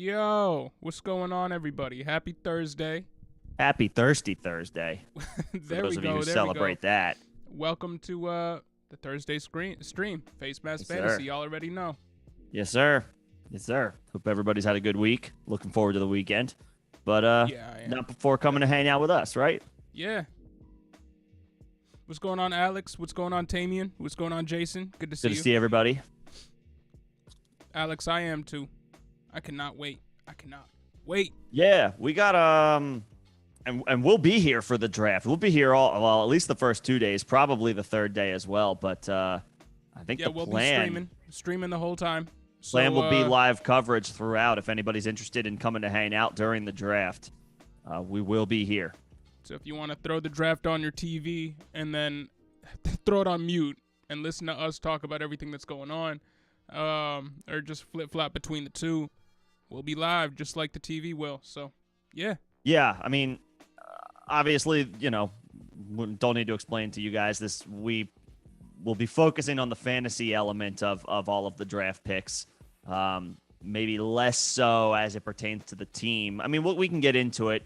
Yo, what's going on, everybody? Happy Thursday. Happy Thirsty Thursday for There we those of you go. who There we go. celebrate that. Welcome to the Thursday stream. Face Mask Yes, Fantasy. sir. Y'all already know. Yes, sir. Yes, sir. Hope everybody's had a good week. Looking forward to the weekend. But Yeah, I am. not before coming to hang out with us, right? Yeah. What's going on, Alex? What's going on, Tamian? What's going on, Jason? Good to see Good you. to see everybody. Alex, I am too. I cannot wait. I cannot wait. Yeah, we got and we'll be here for the draft. We'll be here at least the first 2 days, probably the third day as well. But I think Yeah, the we'll plan be streaming the whole time. plan So, will be live coverage throughout. If anybody's interested in coming to hang out during the draft, we will be here. So if you want to throw the draft on your TV and then throw it on mute and listen to us talk about everything that's going on, or just flip-flop between the two, we'll be live just like the TV will. So, yeah. Yeah, I mean, obviously, don't need to explain to you guys this. We will be focusing on the fantasy element of all of the draft picks. Maybe less so as it pertains to the team. I mean, we can get into it.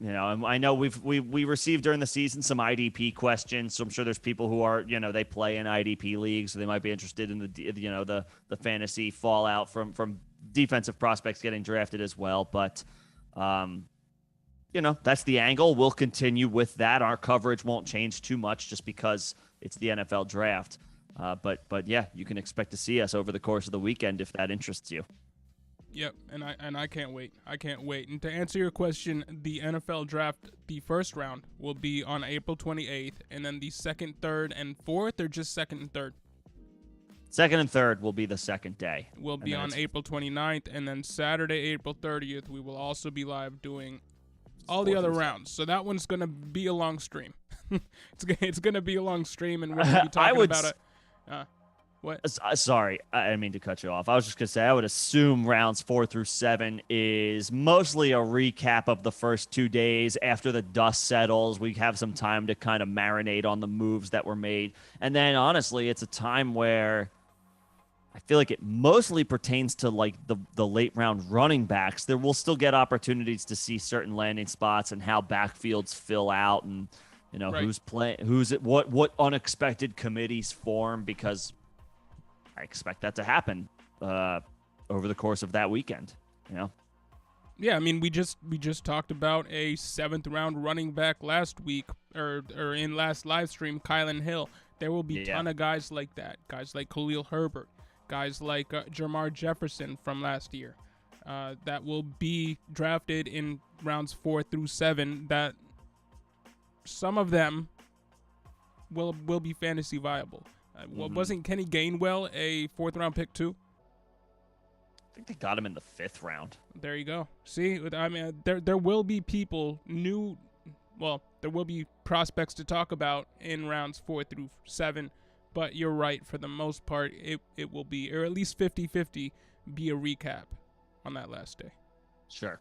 I know we received during the season some IDP questions, so I'm sure there's people who are, they play in IDP leagues, so they might be interested in the fantasy fallout from defensive prospects getting drafted as well. But that's the angle. We'll continue with that. Our coverage won't change too much just because it's the NFL draft. But yeah, you can expect to see us over the course of the weekend if that interests you. Yep, and I can't wait. I can't wait. And to answer your question, the NFL draft, the first round will be on April 28th, and then the second, third, and fourth, or just second and third? Second and third will be the second day. Will be on April 29th, and then Saturday, April 30th, we will also be live doing all the other rounds. So that one's going to be a long stream. it's going to be a long stream, and we're going to be talking about it. What? Sorry, I didn't mean to cut you off. I was just going to say, I would assume rounds 4 through 7 is mostly a recap of the first 2 days. After the dust settles, we have some time to kind of marinate on the moves that were made. And then, honestly, it's a time where I feel like it mostly pertains to like the late round running backs. There will still get opportunities to see certain landing spots and how backfields fill out, and Right. who's playing, what unexpected committees form, because I expect that to happen over the course of that weekend. Yeah, I mean, we just talked about a 7th round running back last week, or in last live stream, Kylan Hill. There will be a ton of guys like that, guys like Khalil Herbert, guys like Jamar Jefferson from last year, that will be drafted in rounds 4 through 7. That some of them will be fantasy viable. Wasn't Kenny Gainwell a 4th round pick too? I think they got him in the 5th round. There you go. See, I mean, there will be people there will be prospects to talk about in rounds 4 through 7, but you're right. For the most part, it will be, or at least 50-50, be a recap on that last day. Sure.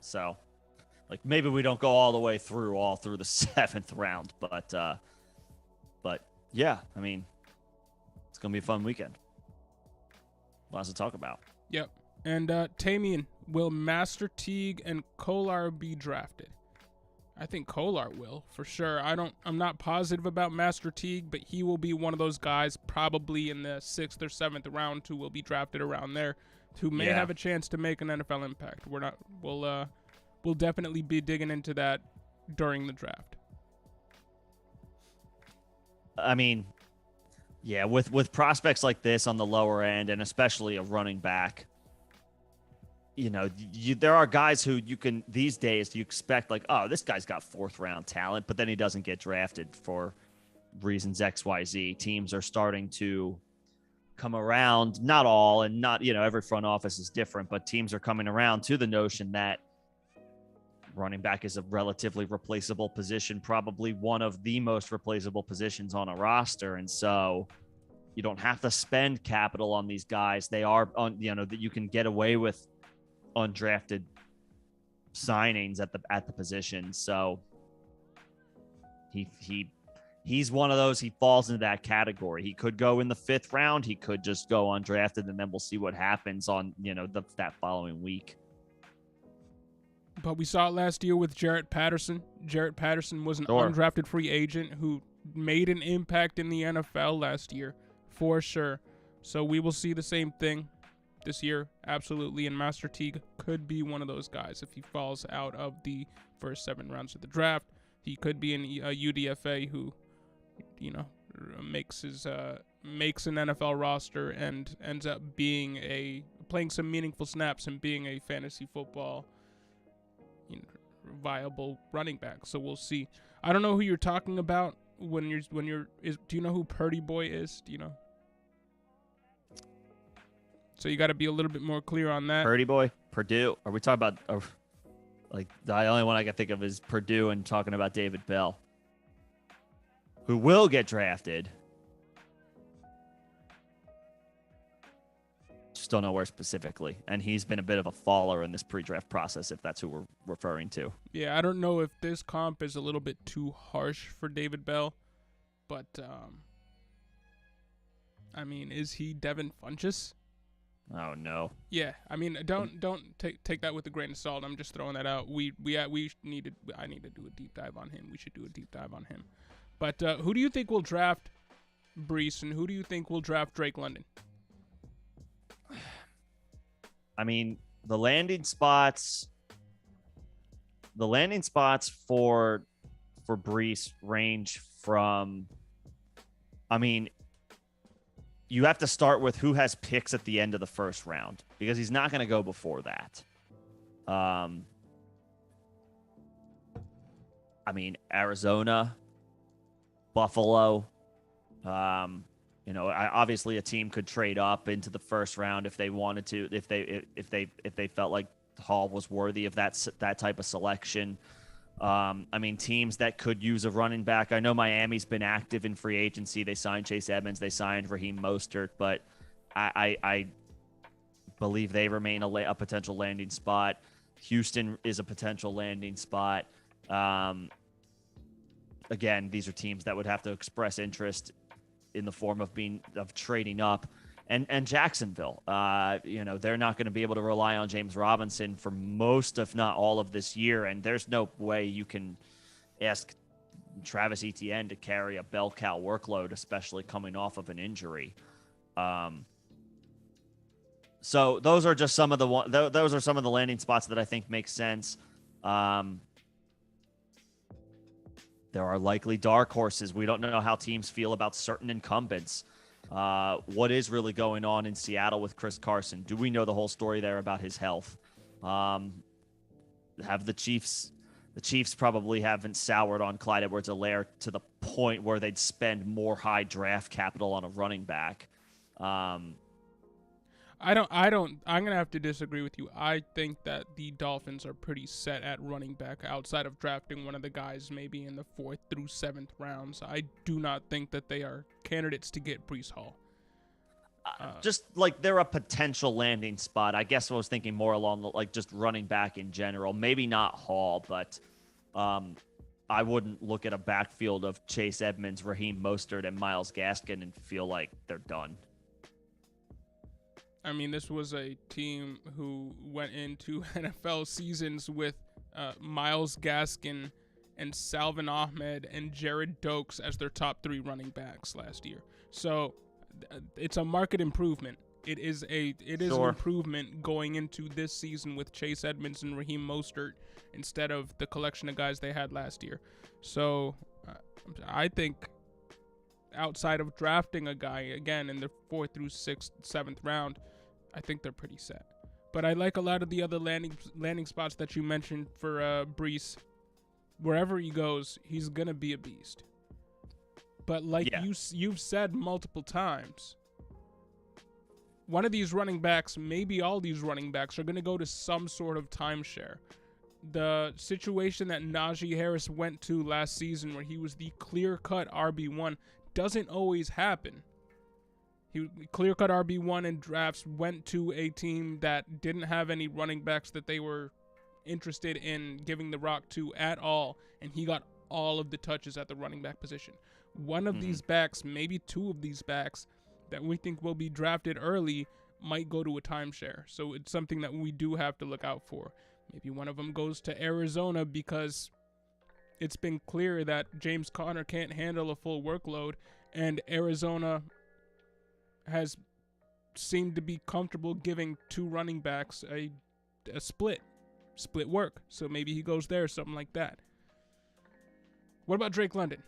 So, maybe we don't go all the way through the 7th round, but yeah, I mean, it's gonna be a fun weekend. Lots to talk about. Yep. And Tamian, will Master Teague and Kolar be drafted? I think Kolar will, for sure. I'm not positive about Master Teague, but he will be one of those guys probably in the 6th or 7th round who will be drafted around there, who may have a chance to make an NFL impact. We'll definitely be digging into that during the draft. I mean, yeah, with prospects like this on the lower end, and especially a running back, there are guys who these days you expect, like, oh, this guy's got 4th round talent, but then he doesn't get drafted for reasons XYZ. Teams are starting to come around, not all, and not, every front office is different, but teams are coming around to the notion that running back is a relatively replaceable position, probably one of the most replaceable positions on a roster. And so you don't have to spend capital on these guys. They are on, that you can get away with undrafted signings at the position. So he he's one of those. He falls into that category. He could go in the 5th round. He could just go undrafted, and then we'll see what happens on that following week. But we saw it last year with Jarrett Patterson. Jarrett Patterson was an undrafted free agent who made an impact in the NFL last year, for sure. So we will see the same thing this year, absolutely. And Master Teague could be one of those guys if he falls out of the first 7 rounds of the draft. He could be a UDFA who, makes an NFL roster and ends up playing some meaningful snaps and being a fantasy football viable running back. So we'll see. I don't know who you're talking about do you know who Purdy Boy is? Do you know? So you got to be a little bit more clear on that. Purdy Boy, Purdue. Are we talking about the only one I can think of is Purdue and talking about David Bell, who will get drafted. Just don't know where specifically. And he's been a bit of a faller in this pre-draft process, if that's who we're referring to. Yeah, I don't know if this comp is a little bit too harsh for David Bell, but is he Devin Funchess? Oh no. Yeah, don't take that with a grain of salt. I'm just throwing that out. I need to do a deep dive on him. We should do a deep dive on him. But who do you think will draft Brees, and who do you think will draft Drake London? The landing spots for Brees range from, you have to start with who has picks at the end of the first round, because he's not going to go before that. Arizona, Buffalo, obviously a team could trade up into the first round if they wanted to, if they felt like Hall was worthy of that type of selection. Teams that could use a running back. I know Miami's been active in free agency. They signed Chase Edmonds. They signed Raheem Mostert, but I believe they remain a potential landing spot. Houston is a potential landing spot. Again, these are teams that would have to express interest in the form of trading up. And Jacksonville, they're not going to be able to rely on James Robinson for most, if not all, of this year. And there's no way you can ask Travis Etienne to carry a bell cow workload, especially coming off of an injury. So those are just some of the landing spots that I think make sense. There are likely dark horses. We don't know how teams feel about certain incumbents. What is really going on in Seattle with Chris Carson? Do we know the whole story there about his health? Have the Chiefs probably haven't soured on Clyde Edwards-Helaire to the point where they'd spend more high draft capital on a running back. I'm going to have to disagree with you. I think that the Dolphins are pretty set at running back outside of drafting one of the guys maybe in the 4th through 7th rounds. I do not think that they are candidates to get Breece Hall. Just like they're a potential landing spot. I guess I was thinking more along just running back in general. Maybe not Hall, but I wouldn't look at a backfield of Chase Edmonds, Raheem Mostert, and Myles Gaskin and feel like they're done. This was a team who went into NFL seasons with Myles Gaskin and Salvin Ahmed and Jared Dokes as their top 3 running backs last year. So it's a market improvement. It is an improvement going into this season with Chase Edmonds and Raheem Mostert instead of the collection of guys they had last year. So I think outside of drafting a guy again in the 4th through 6th, 7th round, I think they're pretty set. But I like a lot of the other landing spots that you mentioned for Breece. Wherever he goes, he's gonna be a beast. But you've said multiple times, one of these running backs, maybe all these running backs, are gonna go to some sort of timeshare. The situation that Najee Harris went to last season, where he was the clear-cut RB1, doesn't always happen. He clear-cut RB1 in drafts, went to a team that didn't have any running backs that they were interested in giving the rock to at all, and he got all of the touches at the running back position. one of these backs, maybe two of these backs that we think will be drafted early might go to a timeshare. So it's something that we do have to look out for. Maybe one of them goes to Arizona because it's been clear that James Conner can't handle a full workload, and Arizona has seemed to be comfortable giving two running backs a split work. So maybe he goes there, something like that. What about Drake London?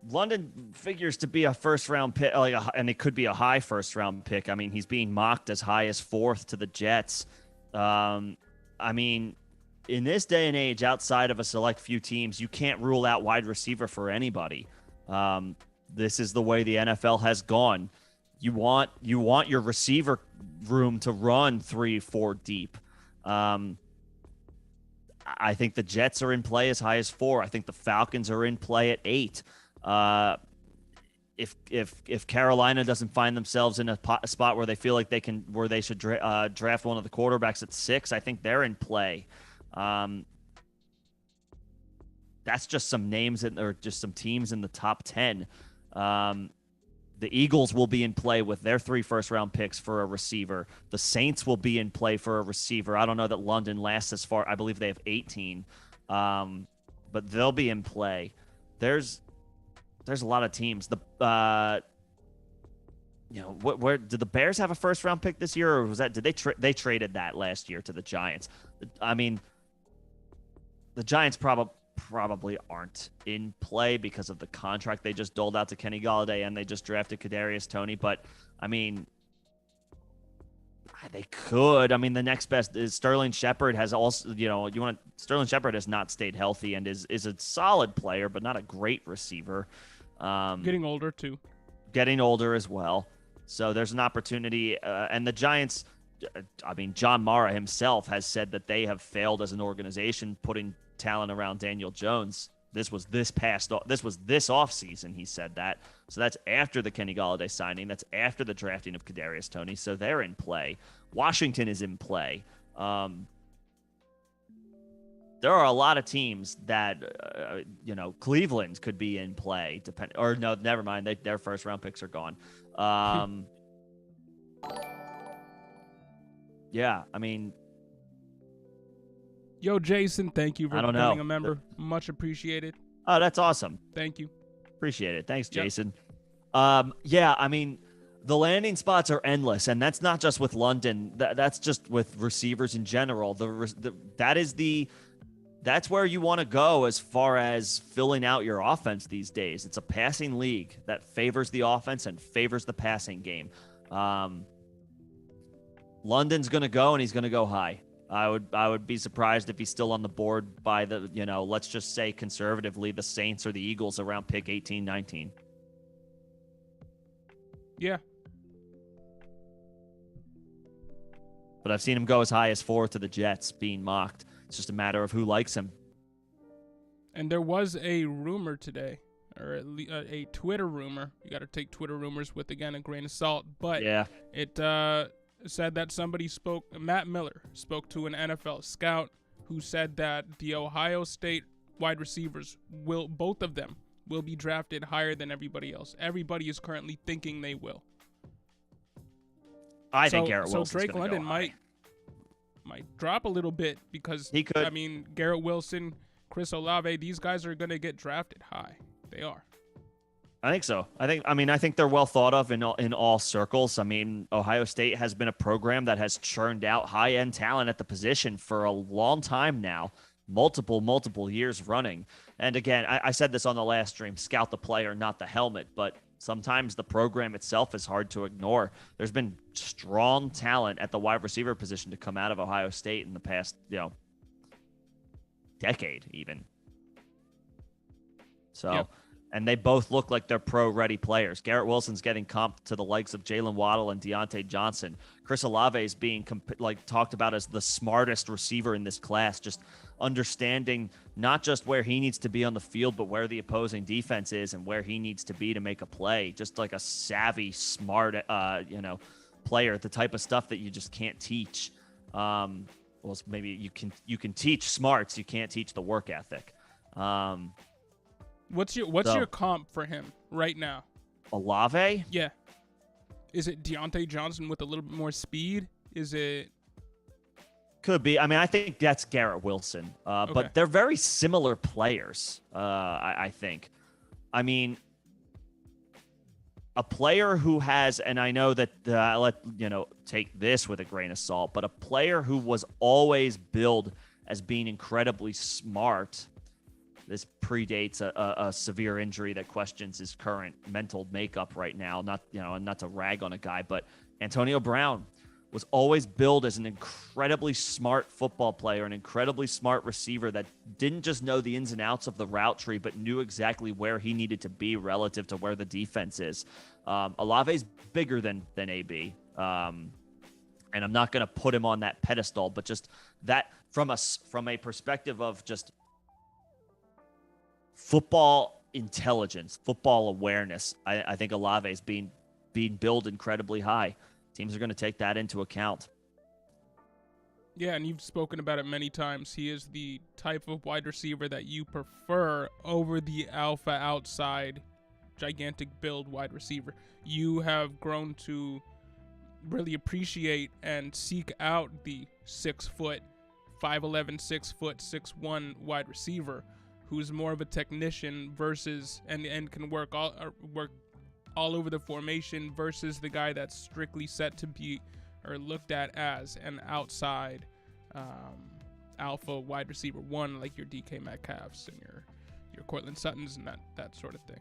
London figures to be a first-round pick, and it could be a high first-round pick. I mean, he's being mocked as high as 4th to the Jets. I mean, in this day and age, outside of a select few teams, you can't rule out wide receiver for anybody. This is the way the NFL has gone. You want your receiver room to run 3-4 deep. I think the Jets are in play as high as 4. I think the Falcons are in play at 8. If Carolina doesn't find themselves in a spot where they feel like they should draft one of the quarterbacks at 6, I think they're in play. That's just some names or just some teams in the top 10. The Eagles will be in play with their 3 first-round picks for a receiver. The Saints will be in play for a receiver. I don't know that London lasts as far. I believe they have 18, but they'll be in play. There's a lot of teams. Where did the Bears have a first-round pick this year, or was that they traded that last year to the Giants? I mean, the Giants probably aren't in play because of the contract they just doled out to Kenny Golladay, and they just drafted Kadarius Toney. But I mean, they could. I mean, the next best is Sterling Shepard. Has also, Sterling Shepard has not stayed healthy and is a solid player, but not a great receiver. Getting older too. Getting older as well. So there's an opportunity, and the Giants. I mean, John Mara himself has said that they have failed as an organization putting talent around Daniel Jones. This was this offseason he said that. So that's after the Kenny Golladay signing. That's after the drafting of Kadarius Toney. So they're in play. Washington is in play. There are a lot of teams that, Cleveland could be in play. No, never mind. Their first round picks are gone. Yeah, I mean, yo, Jason, thank you for becoming a member. Much appreciated. Oh, that's awesome. Thank you. Appreciate it. Thanks, Jason. Yeah, I mean, the landing spots are endless, and that's not just with London. That's just with receivers in general. That's where you want to go as far as filling out your offense these days. It's a passing league that favors the offense and favors the passing game. London's going to go, and he's going to go high. I would be surprised if he's still on the board by the, let's just say conservatively, the Saints or the Eagles around pick 18, 19. Yeah. But I've seen him go as high as 4 to the Jets, being mocked. It's just a matter of who likes him. And there was a rumor today, or at least a Twitter rumor. You got to take Twitter rumors with, again, a grain of salt. But yeah, it said that Matt Miller spoke to an NFL scout who said that the Ohio State wide receivers both of them will be drafted higher than everybody else. Everybody is currently thinking they will. I think Garrett Wilson's So Drake London might drop a little bit because he could. I mean, Garrett Wilson, Chris Olave, these guys are going to get drafted high. They are. I think so. I think they're well thought of in all circles. I mean, Ohio State has been a program that has churned out high-end talent at the position for a long time now, multiple years running. And again, I said this on the last stream, scout the player, not the helmet, but sometimes the program itself is hard to ignore. There's been strong talent at the wide receiver position to come out of Ohio State in the past, decade even. So... Yep. And they both look like they're pro-ready players. Garrett Wilson's getting comped to the likes of Jalen Waddle and Deontay Johnson. Chris Olave is being talked about as the smartest receiver in this class, just understanding not just where he needs to be on the field, but where the opposing defense is and where he needs to be to make a play. Just like a savvy, smart, player. The type of stuff that you just can't teach. Well, maybe you can teach smarts. You can't teach the work ethic. What's your comp for him right now? Olave? Yeah. Is it Deontay Johnson with a little bit more speed? Is it? Could be. I mean, I think that's Garrett Wilson. Okay. But they're very similar players, I think. I mean, a player who has, and I know that take this with a grain of salt, but a player who was always billed as being incredibly smart. This predates a severe injury that questions his current mental makeup right now. Not to rag on a guy, but Antonio Brown was always billed as an incredibly smart football player, an incredibly smart receiver that didn't just know the ins and outs of the route tree, but knew exactly where he needed to be relative to where the defense is. Olave's bigger than AB, and I'm not going to put him on that pedestal, but just that from a perspective of just football intelligence, football awareness, I think Olave is being billed incredibly high. Teams are going to take that into account. Yeah, and you've spoken about it many times. He is the type of wide receiver that you prefer over the alpha outside gigantic build wide receiver. You have grown to really appreciate and seek out the 6 foot, 5'11", 6 foot, 6'1" wide receiver who's more of a technician versus and can work all over the formation versus the guy that's strictly set to be or looked at as an outside alpha wide receiver one, like your DK Metcalfs and your Cortland Suttons and that sort of thing.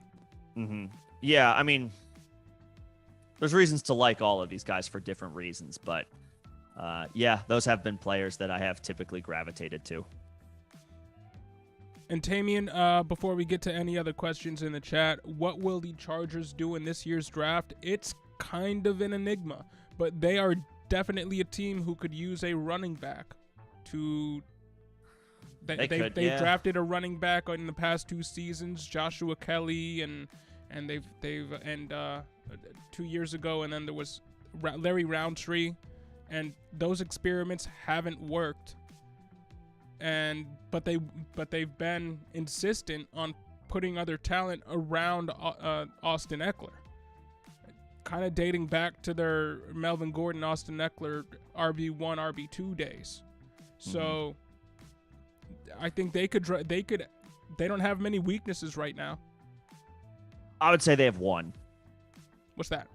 Mm-hmm. Yeah, I mean, there's reasons to like all of these guys for different reasons, but yeah, those have been players that I have typically gravitated to. And Tamian, before we get to any other questions in the chat, what will the Chargers do in this year's draft? It's kind of an enigma, but they are definitely a team who could use a running back to... They drafted a running back in the past 2 seasons, Joshua Kelly, and 2 years ago, and then there was Larry Roundtree, and those experiments haven't worked. But they've been insistent on putting other talent around Austin Eckler, kind of dating back to their Melvin Gordon, Austin Eckler RB1, RB2 days. So I think they don't have many weaknesses right now. I would say they have one. What's that?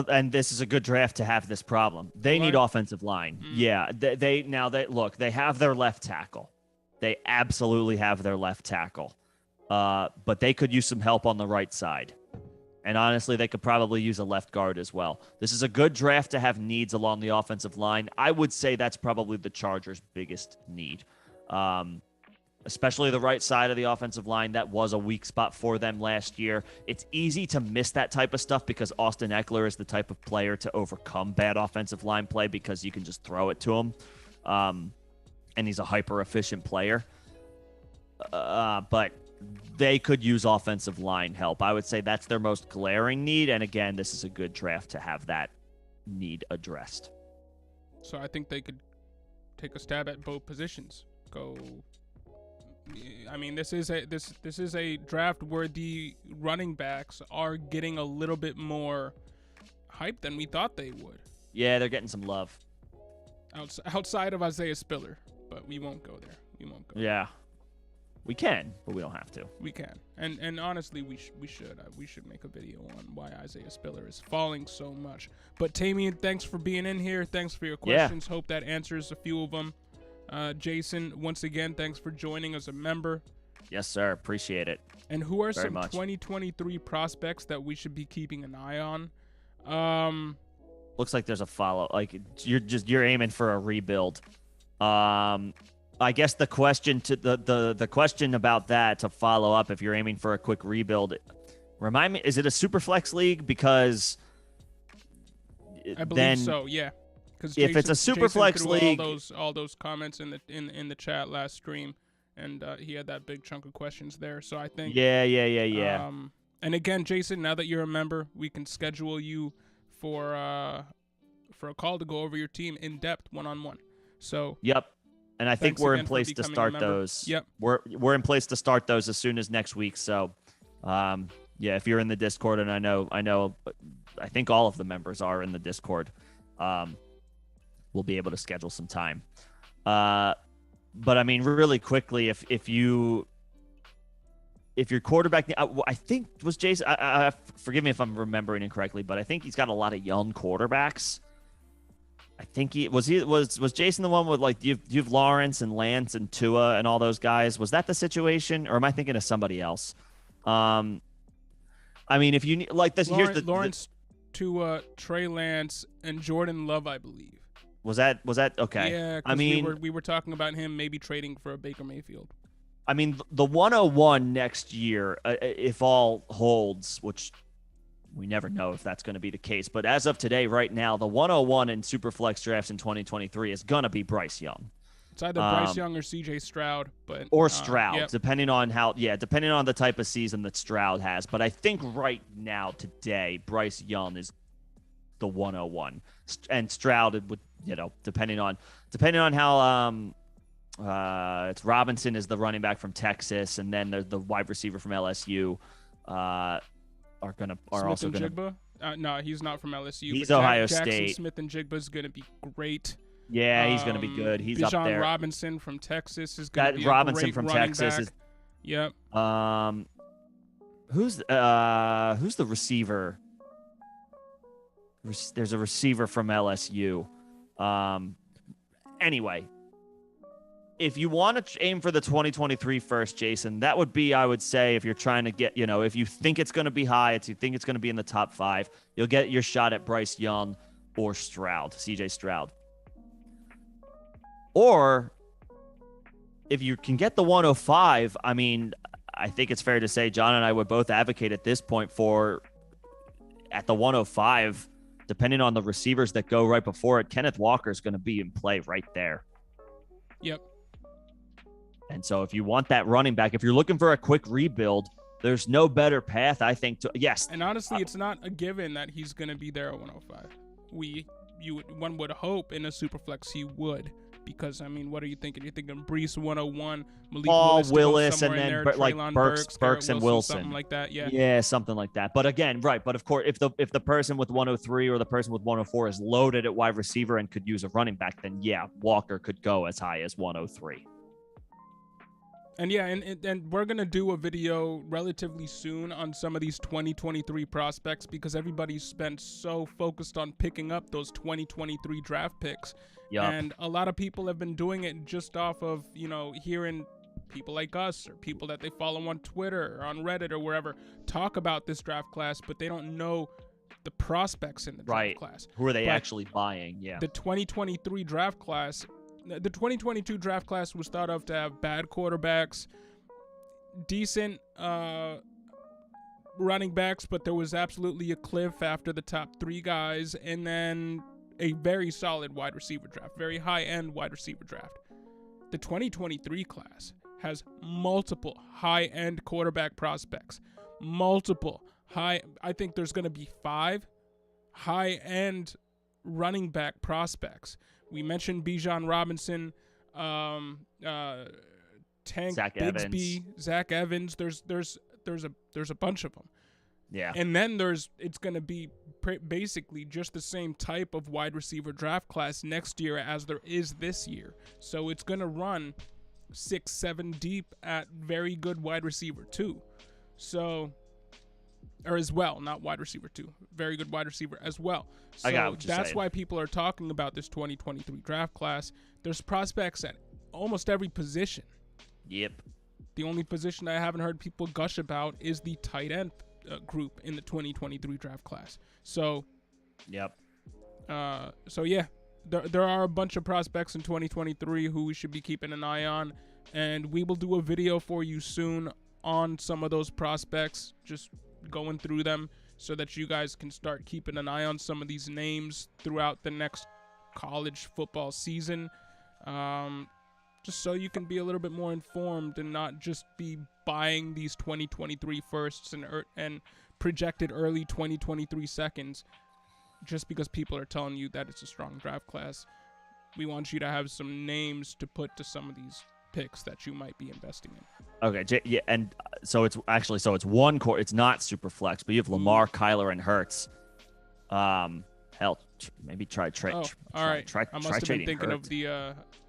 And this is a good draft to have this problem. They need offensive line. Yeah, they have their left tackle. They absolutely have their left tackle. But they could use some help on the right side. And honestly, they could probably use a left guard as well. This is a good draft to have needs along the offensive line. I would say that's probably the Chargers' biggest need. Especially the right side of the offensive line. That was a weak spot for them last year. It's easy to miss that type of stuff because Austin Eckler is the type of player to overcome bad offensive line play because you can just throw it to him. And he's a hyper-efficient player. But they could use offensive line help. I would say that's their most glaring need. And again, this is a good draft to have that need addressed. So I think they could take a stab at both positions. I mean, this is a draft where the running backs are getting a little bit more hype than we thought they would. Yeah, they're getting some love. Outside of Isaiah Spiller, but we won't go there. Yeah, we can, but we don't have to. We can, and honestly, we should make a video on why Isaiah Spiller is falling so much. But Tamian, thanks for being in here. Thanks for your questions. Hope that answers a few of them. Jason, once again, thanks for joining as a member. Yes, sir. Appreciate it. And who are some 2023 prospects that we should be keeping an eye on? Looks like there's a follow. Like you're aiming for a rebuild. I guess the question to the question about that to follow up, if you're aiming for a quick rebuild, remind me, is it a Superflex league? Because I believe so. Yeah. Because if it's a Superflex league, all those comments in the chat last stream, and he had that big chunk of questions there. So I think yeah. And again, Jason, now that you're a member, we can schedule you for a call to go over your team in depth, 1-on-1. So yep. And I think Thanks we're in again for place to becoming a start member. those. Yep. We're in place to start those as soon as next week. So, yeah, if you're in the Discord, and I think all of the members are in the Discord, we'll be able to schedule some time. But I mean, really quickly, if your quarterback, I think was Jason. Forgive me if I'm remembering incorrectly, but I think he's got a lot of young quarterbacks. I think was Jason the one with like you've Lawrence and Lance and Tua and all those guys. Was that the situation, or am I thinking of somebody else? I mean, if you need like this, Lawrence, Tua, Trey Lance, and Jordan Love, I believe. Was that okay? Yeah, I mean, we were talking about him maybe trading for a Baker Mayfield. I mean, the 101 next year, if all holds, which we never know if that's going to be the case. But as of today, right now, the 101 in Superflex drafts in 2023 is going to be Bryce Young. It's either Bryce Young or C.J. Stroud, or Stroud, yep. depending on the type of season that Stroud has. But I think right now, today, Bryce Young is the 101, and Stroud would, depending on how it's Robinson is the running back from Texas, and then the wide receiver from LSU. Also gonna. No, he's not from LSU. He's Ohio Jackson State. Smith and Jigba is gonna be great. Yeah, he's gonna be good. He's Bijan up there. Robinson from Texas is gonna be Robinson a great from running Texas back. is. Yep. Who's the receiver? There's a receiver from LSU. Anyway. If you want to aim for the 2023 first, Jason, that would be, I would say, if you're trying to get, if you think it's going to be high, if you think it's going to be in the top 5, you'll get your shot at Bryce Young or Stroud, CJ Stroud. Or if you can get the 105, I mean, I think it's fair to say John and I would both advocate at this point for, at the 105, depending on the receivers that go right before it, Kenneth Walker is going to be in play right there. Yep. And so if you want that running back, if you're looking for a quick rebuild, there's no better path, I think, to yes. And honestly, it's not a given that he's going to be there at 105. One would hope in a Superflex he would, because I mean, what are you thinking? You're thinking Brees 101, Malik Willis and then there, like Burks and Wilson, something like that. Yeah. Yeah, something like that. But again, right. But of course, if the person with 103 or the person with 104 is loaded at wide receiver and could use a running back, then yeah, Walker could go as high as 103. And yeah, and we're going to do a video relatively soon on some of these 2023 prospects, because everybody's been so focused on picking up those 2023 draft picks. Yep. And a lot of people have been doing it just off of, hearing people like us or people that they follow on Twitter or on Reddit or wherever talk about this draft class, but they don't know the prospects in the draft class. Who are they actually buying? Yeah. The 2023 draft class... The 2022 draft class was thought of to have bad quarterbacks, decent running backs, but there was absolutely a cliff after the top 3 guys, and then a very solid wide receiver draft, very high-end wide receiver draft. The 2023 class has multiple high-end quarterback prospects, I think there's going to be 5 high-end running back prospects. We mentioned Bijan Robinson, Tank Bigsby, Zach Evans. There's a bunch of them. Yeah. And then it's going to be basically just the same type of wide receiver draft class next year as there is this year. So it's going to run 6-7 deep at very good wide receiver 2. So, or as well, not wide receiver 2, very good wide receiver as well. So I got what you're that's saying. why people are talking about this 2023 draft class. There's prospects at almost every position. Yep. The only position I haven't heard people gush about is the tight end group in the 2023 draft class. So, yep. So yeah, there are a bunch of prospects in 2023 who we should be keeping an eye on, and we will do a video for you soon on some of those prospects, just going through them so that you guys can start keeping an eye on some of these names throughout the next college football season. Just so you can be a little bit more informed and not just be buying these 2023 firsts and projected early 2023 seconds just because people are telling you that it's a strong draft class. We want you to have some names to put to some of these picks that you might be investing in. Okay, yeah, and so it's one core. It's not super flex, but you have Lamar, Kyler, and Hurts. Hell, maybe try trade. Oh, all right. I must have been thinking Hurts.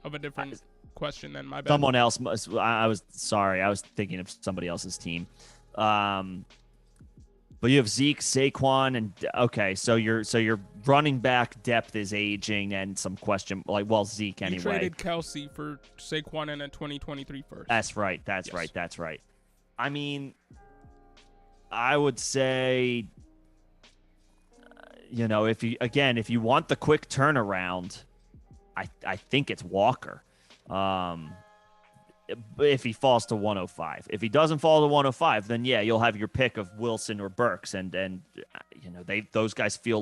of a different question then. My bad. Someone else. I was sorry. I was thinking of somebody else's team. But you have Zeke, Saquon, and okay, so your running back depth is aging and some question Zeke anyway. You traded Kelsey for Saquon in a 2023 first. That's right. That's right. I mean, I would say, if you want the quick turnaround, I think it's Walker. If he falls to 105. If he doesn't fall to 105, then yeah, you'll have your pick of Wilson or Burks, and those guys feel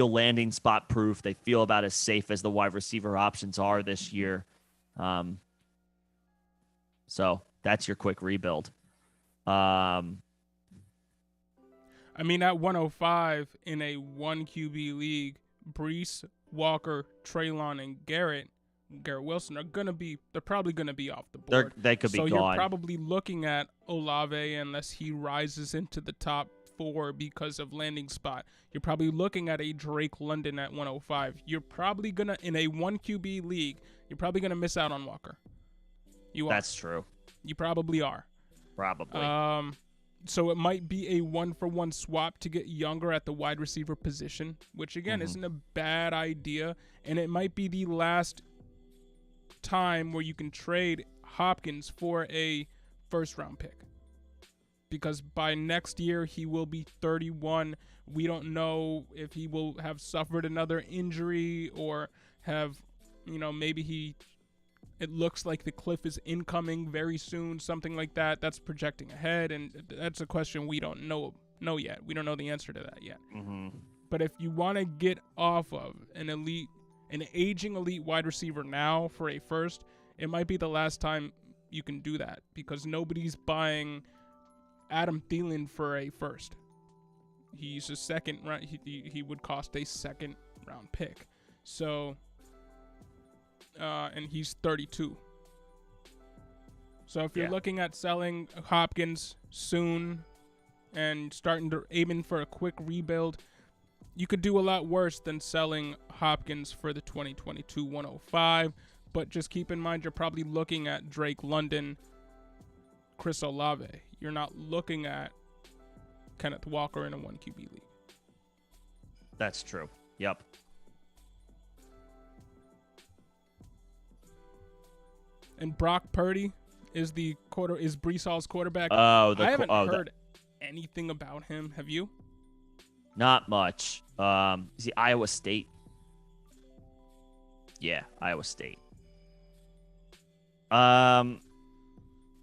landing spot proof. They feel about as safe as the wide receiver options are this year. So that's your quick rebuild. I mean, at 105 in a 1 QB league, Brees, Walker, Treylon, and Garrett Wilson they're probably gonna be off the board. They could be gone. So you're probably looking at Olave unless he rises into the top 4 because of landing spot. You're probably looking at a Drake London at 105. You're probably gonna, in a 1 QB league, you're probably gonna miss out on Walker. That's true. You probably are. Probably. So it might be a 1-for-1 swap to get younger at the wide receiver position, which again isn't a bad idea, and it might be the last time where you can trade Hopkins for a first-round pick, because by next year he will be 31. We don't know if he will have suffered another injury or have, maybe it looks like the cliff is incoming very soon, something like that. That's projecting ahead, and that's a question we don't know yet. We don't know the answer to that yet. But if you want to get off of an aging elite wide receiver now for a first, it might be the last time you can do that, because nobody's buying Adam Thielen for a first. He's a second round. He would cost a second round pick. So, and he's 32. So if you're looking at selling Hopkins soon and aiming for a quick rebuild, you could do a lot worse than selling Hopkins for the 2022 105, but just keep in mind you're probably looking at Drake London, Chris Olave. You're not looking at Kenneth Walker in a 1 QB league. That's true. Yep. And Brock Purdy is Brees Hall's quarterback. I haven't heard anything about him. Have you? Not much. Is he Iowa State? Yeah, Iowa State. I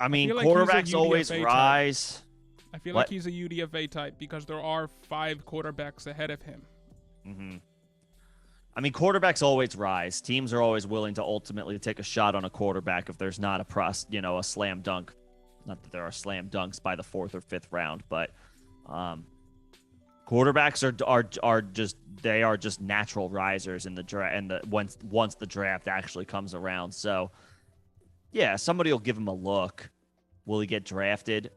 mean, quarterbacks always rise. I feel like he's a UDFA type because there are 5 quarterbacks ahead of him. I mean, quarterbacks always rise. Teams are always willing to ultimately take a shot on a quarterback if there's not a slam dunk. Not that there are slam dunks by the 4th or 5th round, but quarterbacks are just natural risers in the draft, and once the draft actually comes around. So, yeah, somebody will give him a look. Will he get drafted?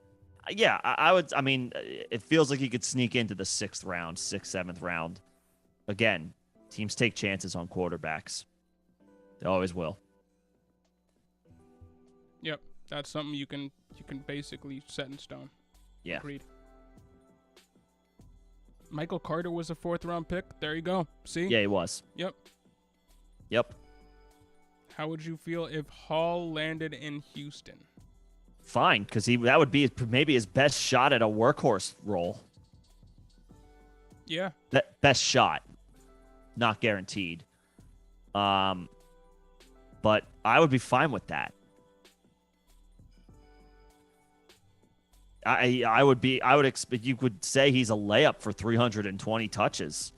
Yeah, I would. I mean, it feels like he could sneak into the 6th round, 6th, 7th round. Again, teams take chances on quarterbacks. They always will. Yep, that's something you can basically set in stone. Yeah. Agreed. Michael Carter was a 4th round pick. There you go. See? Yeah, he was. Yep. How would you feel if Hall landed in Houston? Fine, because that would be maybe his best shot at a workhorse role. Yeah. Best shot. Not guaranteed. But I would be fine with that. I would expect you could say he's a layup for 320 touches.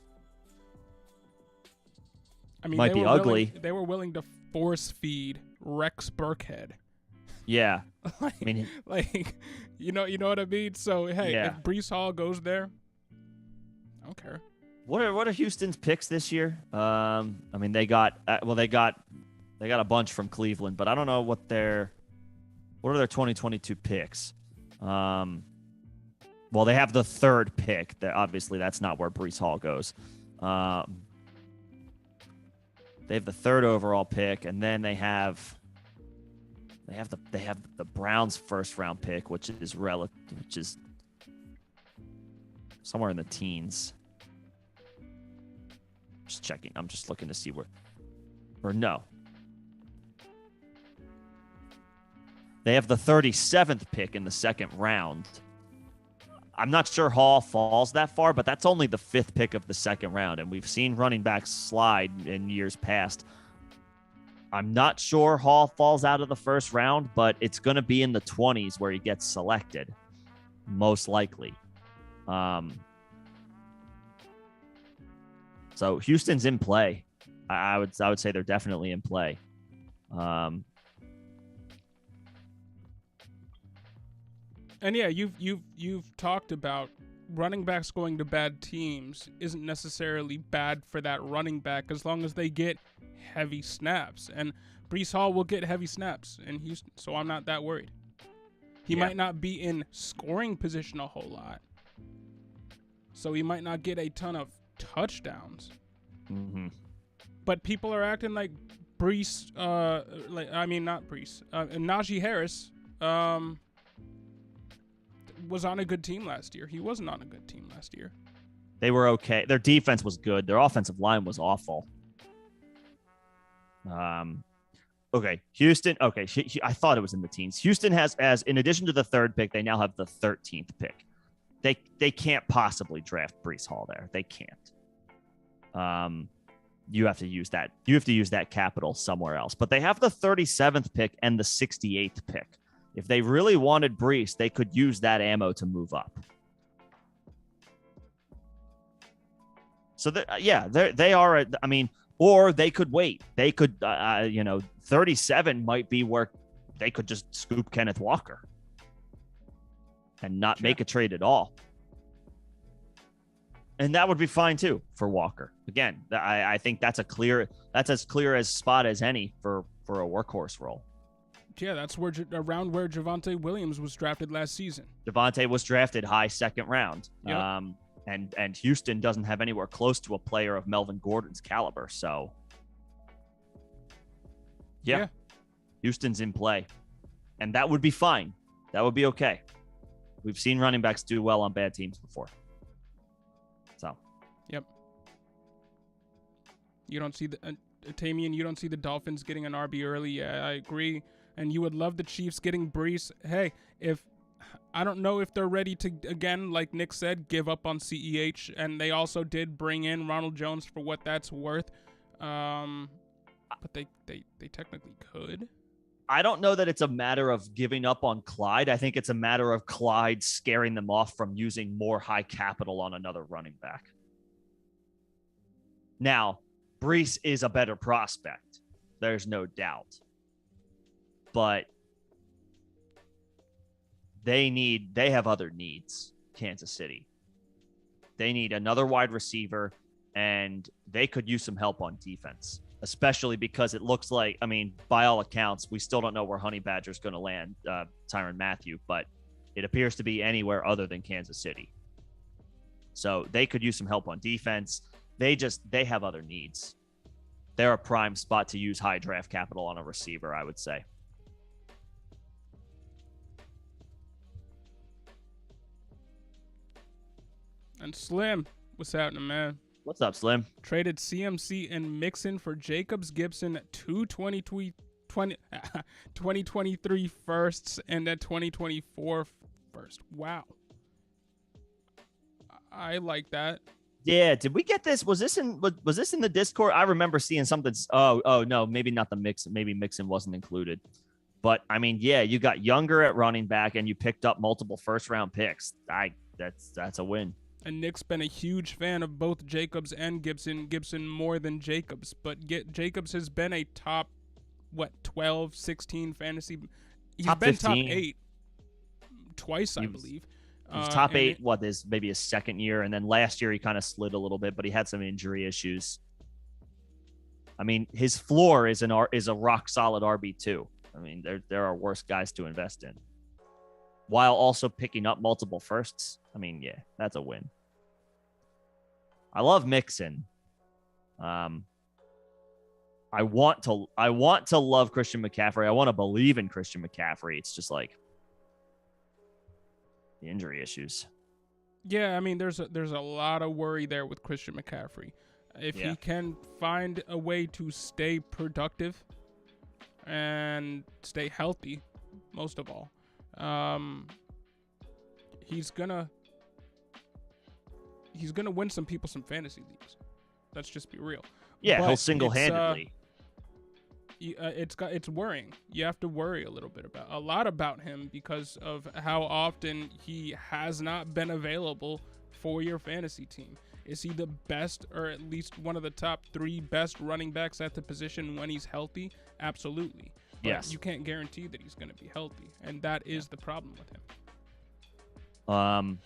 I mean, might be ugly. They were willing to force feed Rex Burkhead. Yeah. I mean, you know what I mean? So, hey, if Brees Hall goes there, I don't care. What are Houston's picks this year? I mean, they got a bunch from Cleveland, but I don't know what are their 2022 picks. Well, they have the third pick. Obviously, that's not where Breece Hall goes. They have the third overall pick, and then they have the Browns' first round pick, which is somewhere in the teens. Just checking. I'm just looking to see no. They have the 37th pick in the second round. I'm not sure Hall falls that far, but that's only the 5th pick of the second round, and we've seen running backs slide in years past. I'm not sure Hall falls out of the first round, but it's going to be in the 20s where he gets selected, most likely. So Houston's in play. I would say they're definitely in play. And yeah, you've talked about running backs going to bad teams isn't necessarily bad for that running back as long as they get heavy snaps. And Breece Hall will get heavy snaps in Houston, so I'm not that worried. He might not be in scoring position a whole lot, so he might not get a ton of touchdowns. Mm-hmm. But people are acting like Breece, not Breece, Najee Harris, was on a good team last year. He wasn't on a good team last year. They were okay. Their defense was good. Their offensive line was awful. Okay, Houston. Okay, I thought it was in the teens. Houston has, in addition to the third pick, they now have the 13th pick. They can't possibly draft Breece Hall there. They can't. You have to use that. You have to use that capital somewhere else. But they have the 37th pick and the 68th pick. If they really wanted Breece, they could use that ammo to move up. So they are. I mean, or they could wait. They could, 37 might be where they could just scoop Kenneth Walker and not make a trade at all. And that would be fine too for Walker. Again, I think that's as clear a spot as any for a workhorse role. Yeah, that's around where Javonte Williams was drafted last season. Javonte was drafted high second round. Yep. And Houston doesn't have anywhere close to a player of Melvin Gordon's caliber. So, yeah. Houston's in play. And that would be fine. That would be okay. We've seen running backs do well on bad teams before. So. Yep. You don't see Tamian, you don't see the Dolphins getting an RB early. Yeah, I agree. And you would love the Chiefs getting Breece. Hey, I don't know if they're ready to, again, like Nick said, give up on CEH. And they also did bring in Ronald Jones for what that's worth. But they technically could. I don't know that it's a matter of giving up on Clyde. I think it's a matter of Clyde scaring them off from using more high capital on another running back. Now, Breece is a better prospect. There's no doubt. But they have other needs, Kansas City. They need another wide receiver, and they could use some help on defense, especially because it looks like, I mean, by all accounts, we still don't know where Honey Badger's going to land, Tyrann Mathieu, but it appears to be anywhere other than Kansas City. So they could use some help on defense. They have other needs. They're a prime spot to use high draft capital on a receiver, I would say. And Slim, what's happening, man? What's up, Slim? Traded CMC and Mixon for Jacobs, Gibson, 2023 firsts and a 2024 first. Wow. I like that. Yeah, did we get this? Was this in the Discord? I remember seeing something. Oh no, maybe not the Mixon. Maybe Mixon wasn't included. But I mean, yeah, you got younger at running back and you picked up multiple first round picks. That's a win. And Nick's been a huge fan of both Jacobs and Gibson. Gibson more than Jacobs, but Jacobs has been a top 12, 16 fantasy. He's top been 15. top 8 twice, I believe. He was top 8. Is maybe his second year, and then last year he kind of slid a little bit, but he had some injury issues. I mean, his floor is a rock solid RB2. I mean, there are worse guys to invest in, while also picking up multiple firsts. I mean, yeah, that's a win. I love Mixon. I want to love Christian McCaffrey. I want to believe in Christian McCaffrey. It's just like the injury issues. Yeah, I mean, there's a lot of worry there with Christian McCaffrey. If he can find a way to stay productive and stay healthy, most of all, he's gonna win some people some fantasy leagues. Let's just be real. Yeah, he'll single-handedly. It's worrying. You have to worry a lot about him because of how often he has not been available for your fantasy team. Is he the best, or at least one of the top 3 best running backs at the position when he's healthy? Absolutely. But yes. You can't guarantee that he's going to be healthy, and that is the problem with him.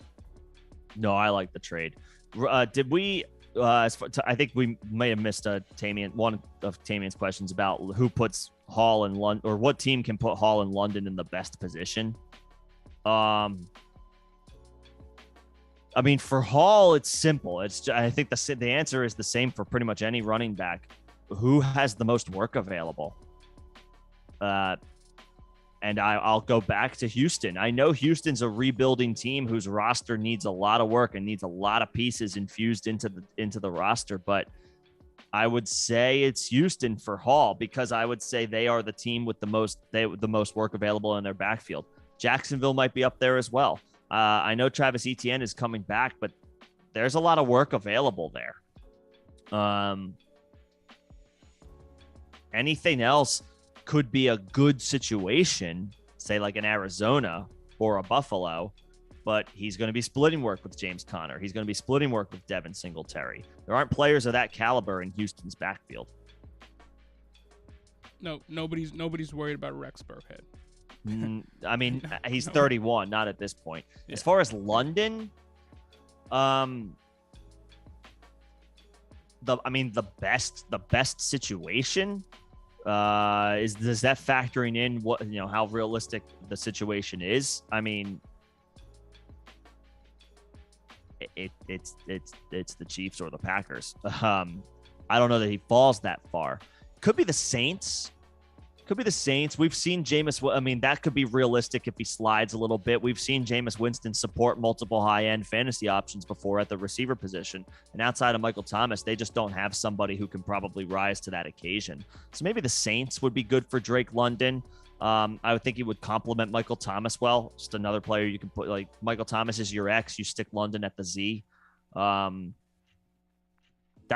No, I like the trade. Did we? I think we may have missed one of Tamian's questions about who puts Hall in London, or what team can put Hall in London in the best position. I mean, for Hall, it's simple. I think the answer is the same for pretty much any running back. Who has the most work available? And I'll go back to Houston. I know Houston's a rebuilding team whose roster needs a lot of work and needs a lot of pieces infused into the roster, but I would say it's Houston for Hall, because I would say they are the team with the most work available in their backfield. Jacksonville might be up there as well. I know Travis Etienne is coming back, but there's a lot of work available there. Anything else could be a good situation, say like in Arizona or a Buffalo, but he's going to be splitting work with James Conner. He's going to be splitting work with Devin Singletary. There aren't players of that caliber in Houston's backfield. No, nobody's worried about Rex Burkhead. I mean, he's 31, not at this point. Yeah. As far as London, the best situation is that factoring in what, how realistic the situation is. I mean, it's the Chiefs or the Packers. I don't know that he falls that far. Could be the Saints. We've seen Jameis. I mean, that could be realistic if he slides a little bit. We've seen Jameis Winston support multiple high-end fantasy options before at the receiver position. And outside of Michael Thomas, they just don't have somebody who can probably rise to that occasion. So maybe the Saints would be good for Drake London. I would think he would complement Michael Thomas well. Just another player you can put, like Michael Thomas is your X. You stick London at the Z. That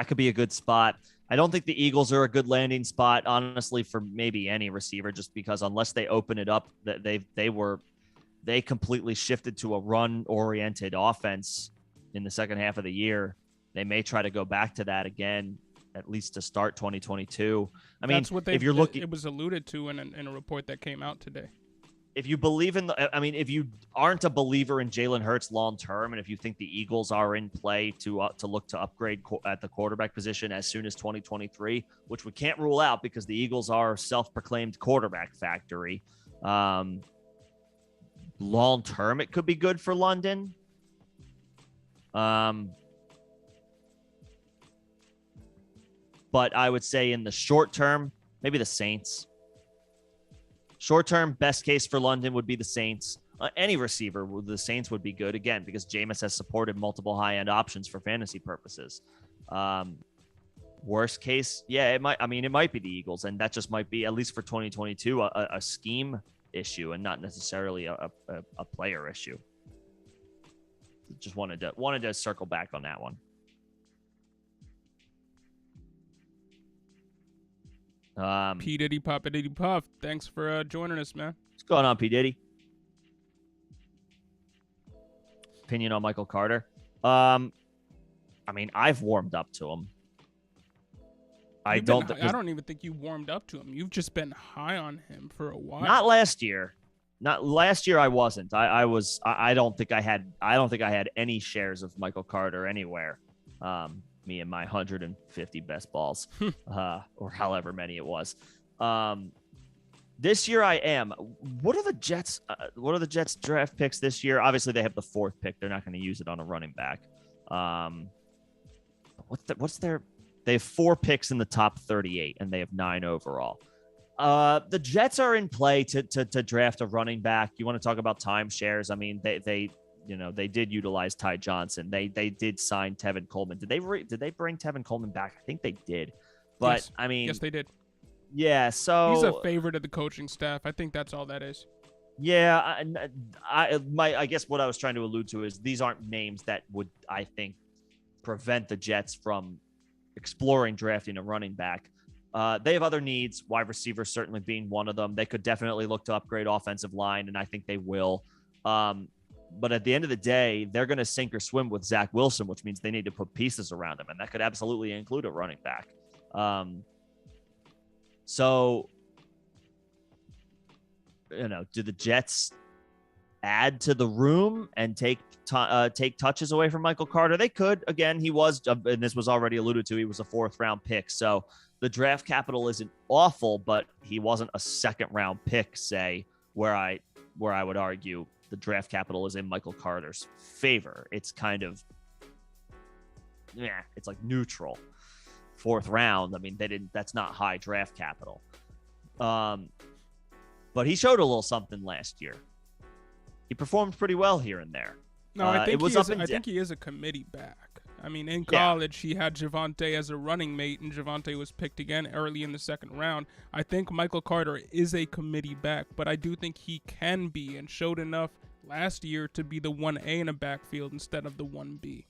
could be a good spot. I don't think the Eagles are a good landing spot, honestly, for maybe any receiver, just because unless they open it up, that they completely shifted to a run-oriented offense in the second half of the year. They may try to go back to that again, at least to start 2022. I mean, if you're looking, it was alluded to in a report that came out today. If you believe if you aren't a believer in Jalen Hurts long term, and if you think the Eagles are in play to look to upgrade at the quarterback position as soon as 2023, which we can't rule out because the Eagles are self-proclaimed quarterback factory, long term it could be good for London. But I would say in the short term, maybe the Saints. Short term, best case for London would be the Saints. Any receiver, the Saints would be good, again, because Jameis has supported multiple high-end options for fantasy purposes. Worst case, yeah, it might be the Eagles, and that just might be, at least for 2022, a scheme issue and not necessarily a player issue. Just wanted to circle back on that one. P. Diddy Pop Diddy Puff, thanks for joining us, man. What's going on, P. Diddy? Opinion on Michael Carter? I've warmed up to him. I don't even think you warmed up to him. You've just been high on him for a while. Not last year. Not last year. I wasn't. I was. I don't think I had. I don't think I had any shares of Michael Carter anywhere. Me and my 150 best balls, or however many it was. This year I am. What are the Jets? What are the Jets draft picks this year? Obviously, they have the 4th pick. They're not going to use it on a running back. What's their? They have 4 picks in the top 38, and they have 9 overall. The Jets are in play to draft a running back. You want to talk about timeshares? I mean, they did utilize Ty Johnson. They did sign Tevin Coleman. Did they bring Tevin Coleman back? I think they did. But yes. I mean, yes, they did. Yeah, so he's a favorite of the coaching staff. I think that's all that is. Yeah, I guess what I was trying to allude to is these aren't names that would, I think, prevent the Jets from exploring drafting a running back. They have other needs, wide receiver certainly being one of them. They could definitely look to upgrade offensive line, and I think they will. But at the end of the day, they're going to sink or swim with Zach Wilson, which means they need to put pieces around him, and that could absolutely include a running back. So, do the Jets add to the room and take touches away from Michael Carter? They could. Again, he was, and this was already alluded to, he was a 4th-round pick. So the draft capital isn't awful, but he wasn't a 2nd-round pick, say, where I would argue the draft capital is in Michael Carter's favor. It's kind of, it's like neutral. 4th round. I mean, that's not high draft capital. But he showed a little something last year. He performed pretty well here and there. No, I think he is a committee back. I mean, in college, he had Javonte as a running mate, and Javonte was picked again early in the 2nd round. I think Michael Carter is a committee back, but I do think he can be and showed enough last year to be the 1A in a backfield instead of the 1B.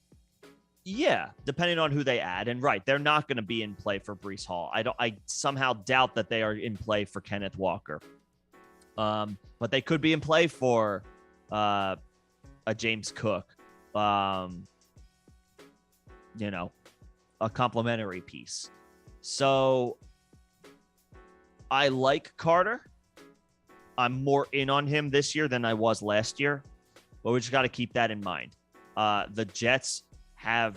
Yeah, depending on who they add. And right, they're not going to be in play for Breece Hall. I somehow doubt that they are in play for Kenneth Walker. But they could be in play for a James Cook. A complimentary piece. So I like Carter. I'm more in on him this year than I was last year, but we just got to keep that in mind. The Jets are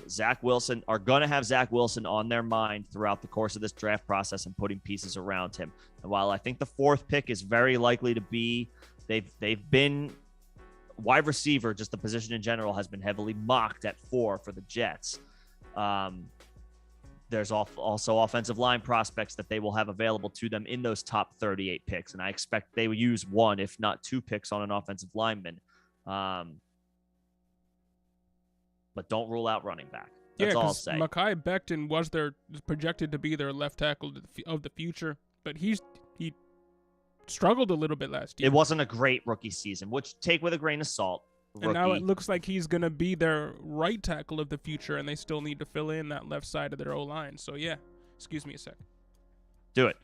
going to have Zach Wilson on their mind throughout the course of this draft process and putting pieces around him. And while I think the 4th pick is very likely to be, they've been wide receiver, just the position in general has been heavily mocked at 4 for the Jets. There's also offensive line prospects that they will have available to them in those top 38 picks. And I expect they will use 1, if not 2 picks on an offensive lineman. But don't rule out running back. That's all I'll say. Mekhi Becton was projected to be their left tackle of the future, but he struggled a little bit last year. It wasn't a great rookie season, which take with a grain of salt. And now it looks like he's going to be their right tackle of the future, and they still need to fill in that left side of their O-line. So, yeah. Excuse me a second. Do it.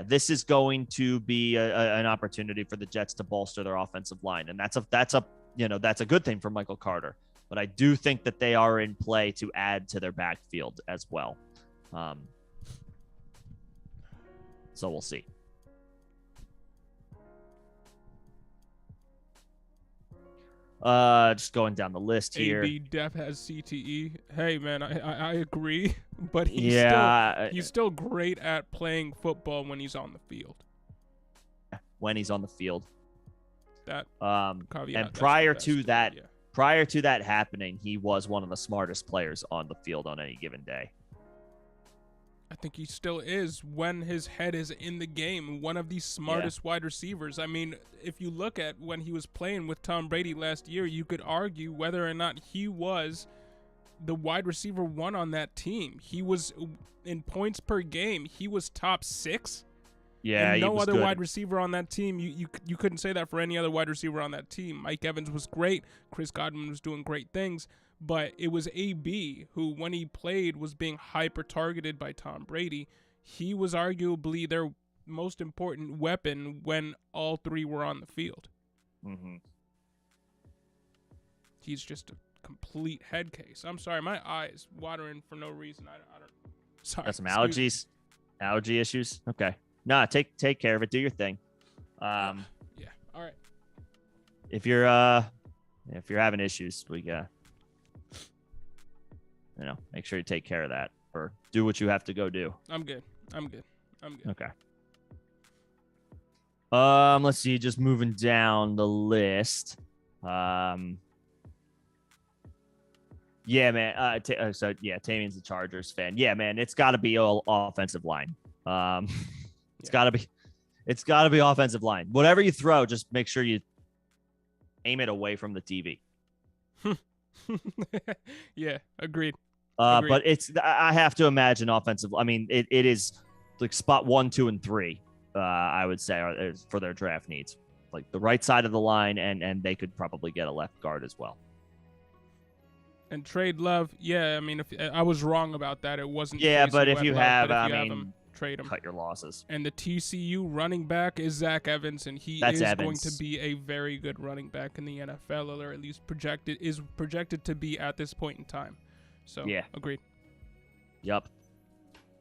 This is going to be an opportunity for the Jets to bolster their offensive line, and that's a good thing for Michael Carter. But I do think that they are in play to add to their backfield as well. So we'll see. Just going down the list here. AB Def has CTE. Hey man, I agree, but he's still great at playing football when he's on the field. When he's on the field. That caveat, and prior to that happening, he was one of the smartest players on the field on any given day. I think he still is when his head is in the game. One of the smartest wide receivers. I mean, if you look at when he was playing with Tom Brady last year, you could argue whether or not he was the wide receiver 1 on that team. He was, in points per game, he was top 6. Yeah, and no he was other good. wide receiver on that team. You couldn't say that for any other wide receiver on that team. Mike Evans was great. Chris Godwin was doing great things. But it was AB who, when he played, was being hyper-targeted by Tom Brady. He was arguably their most important weapon when all 3 were on the field. Mm-hmm. He's just a complete head case. I'm sorry, my eyes watering for no reason. I don't. Sorry. Got some allergies, allergy issues. Okay, take care of it. Do your thing. if you're having issues, make sure you take care of that or do what you have to go do. I'm good. Okay. Let's see. Just moving down the list. Yeah, man. Tamian's the Chargers fan. Yeah, man. It's got to be all offensive line. It's got to be offensive line. Whatever you throw, just make sure you aim it away from the TV. Yeah, agreed. But I have to imagine offensive. I mean, it is like spot 1, 2, and 3. I would say for their draft needs, like the right side of the line, and they could probably get a left guard as well. And trade Love, yeah. I mean, if I was wrong about that, it wasn't. Yeah, Jason but if Webb you Love, have, but if you have him, trade him. Cut your losses. And the TCU running back is Zach Evans, and he is going to be a very good running back in the NFL, or at least projected to be at this point in time. So, yeah, agreed. Yep.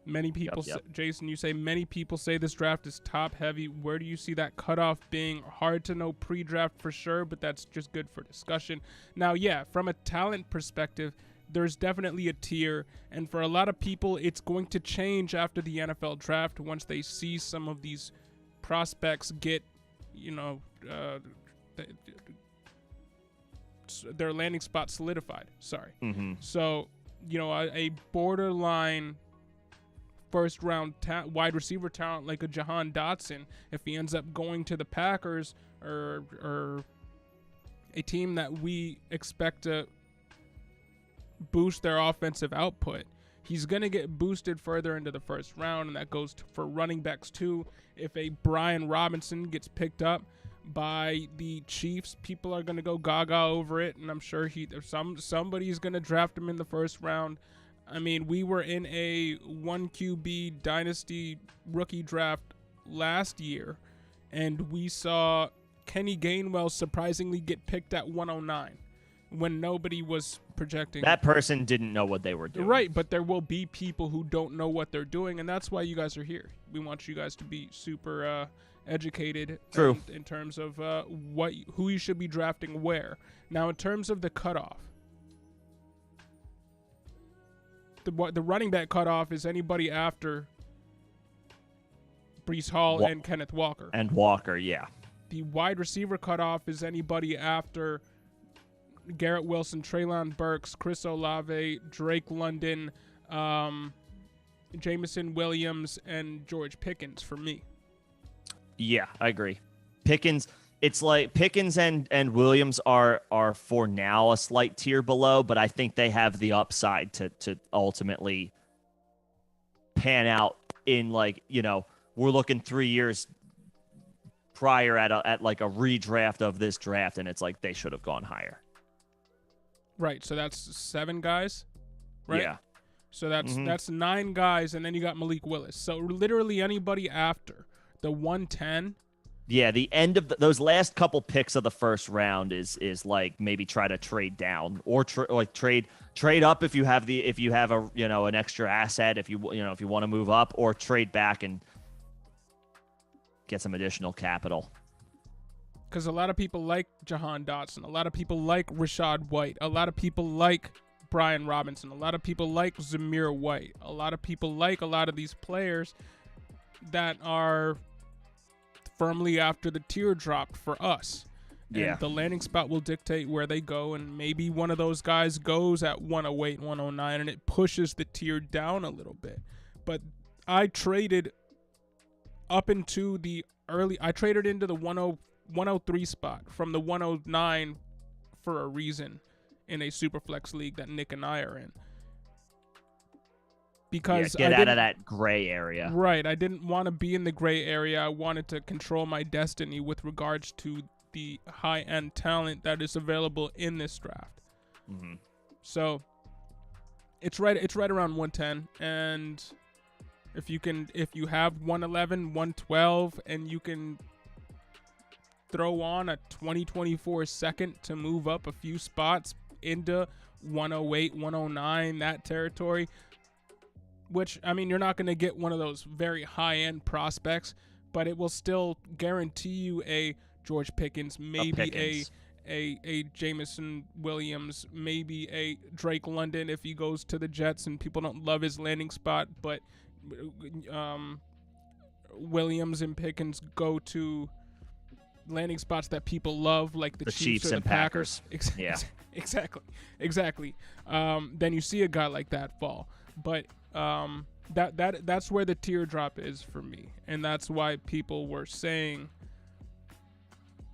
Many people, Jason, you say many people say this draft is top heavy. Where do you see that cutoff being? Hard to know pre-draft for sure, but that's just good for discussion. Now, yeah, from a talent perspective, there's definitely a tier, and for a lot of people, it's going to change after the NFL draft once they see some of these prospects get, their landing spot solidified. Sorry. Mm-hmm. So, a borderline first-round wide receiver talent like a Jahan Dotson, if he ends up going to the Packers or a team that we expect to boost their offensive output, he's going to get boosted further into the first round, and that goes for running backs too. If a Brian Robinson gets picked up by the Chiefs, people are going to go gaga over it, and I'm sure somebody's going to draft him in the first round. I mean, we were in a 1 QB dynasty rookie draft last year, and we saw Kenny Gainwell surprisingly get picked at 109 when nobody was projecting. That person didn't know what they were doing. Right, but there will be people who don't know what they're doing, and that's why you guys are here. We want you guys to be super educated. True. In terms of who you should be drafting where. Now, in terms of the cutoff, the running back cutoff is anybody after Breece Hall and Kenneth Walker. And Walker, yeah. The wide receiver cutoff is anybody after Garrett Wilson, Treylon Burks, Chris Olave, Drake London, Jameson Williams, and George Pickens for me. Yeah, I agree. Pickens, it's like Pickens and Williams are for now a slight tier below, but I think they have the upside to ultimately pan out in, like, we're looking 3 years prior at like a redraft of this draft, and it's like they should have gone higher. Right, so that's 7 guys, right? Yeah. So that's 9 guys, and then you got Malik Willis. So literally anybody after the 110. Yeah, the end of those last couple picks of the first round is like maybe try to trade down or trade up if you have a an extra asset, if you want to move up, or trade back and get some additional capital. Because a lot of people like Jahan Dotson, a lot of people like Rachaad White, a lot of people like Brian Robinson, a lot of people like Zamir White, a lot of people like a lot of these players that are firmly after the tier dropped for us. Yeah. And the landing spot will dictate where they go, and maybe one of those guys goes at 108, 109, and it pushes the tier down a little bit. But I traded up into the I traded into the 103 spot from the 109 for a reason in a Superflex league that Nick and I are in. Because get out of that gray area. Right. I didn't want to be in the gray area. I wanted to control my destiny with regards to the high-end talent that is available in this draft. Mm-hmm. So it's right around 110. And if you have 111, 112, and you can throw on a 2024 second to move up a few spots into 108, 109, that territory, which, I mean, you're not going to get one of those very high-end prospects, but it will still guarantee you a George Pickens, maybe Pickens. a Jameson Williams, maybe a Drake London if he goes to the Jets and people don't love his landing spot, but Williams and Pickens go to landing spots that people love, like the Chiefs or the and Packers. Yeah. Exactly. Then you see a guy like that fall. But that's where the teardrop is for me, and that's why people were saying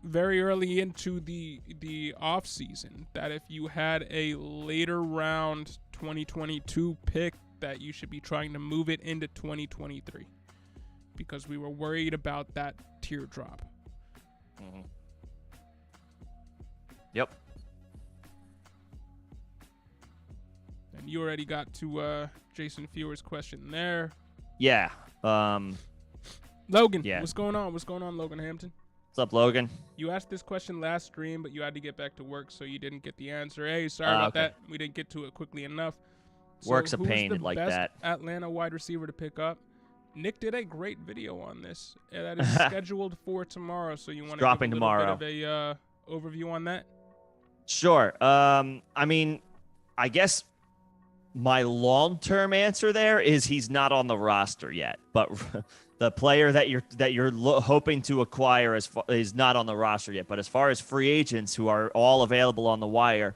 very early into the off season that if you had a later round 2022 pick, that you should be trying to move it into 2023, because we were worried about that teardrop. Mm-hmm. Yep. And you already got to Jason Fewer's question there. Yeah. Logan, yeah. What's going on? What's going on, Logan Hampton? What's up, Logan? You asked this question last stream, but you had to get back to work, so you didn't get the answer. Hey, sorry about that. We didn't get to it quickly enough. So Work's a who's pain the like best that. Atlanta wide receiver to pick up? Nick did a great video on this. That is scheduled for tomorrow, so you want to give a little bit of a overview on that? Sure. I mean, I guess my long-term answer there is he's not on the roster yet, but the player that you're hoping to acquire is not on the roster yet. But as far as free agents who are all available on the wire,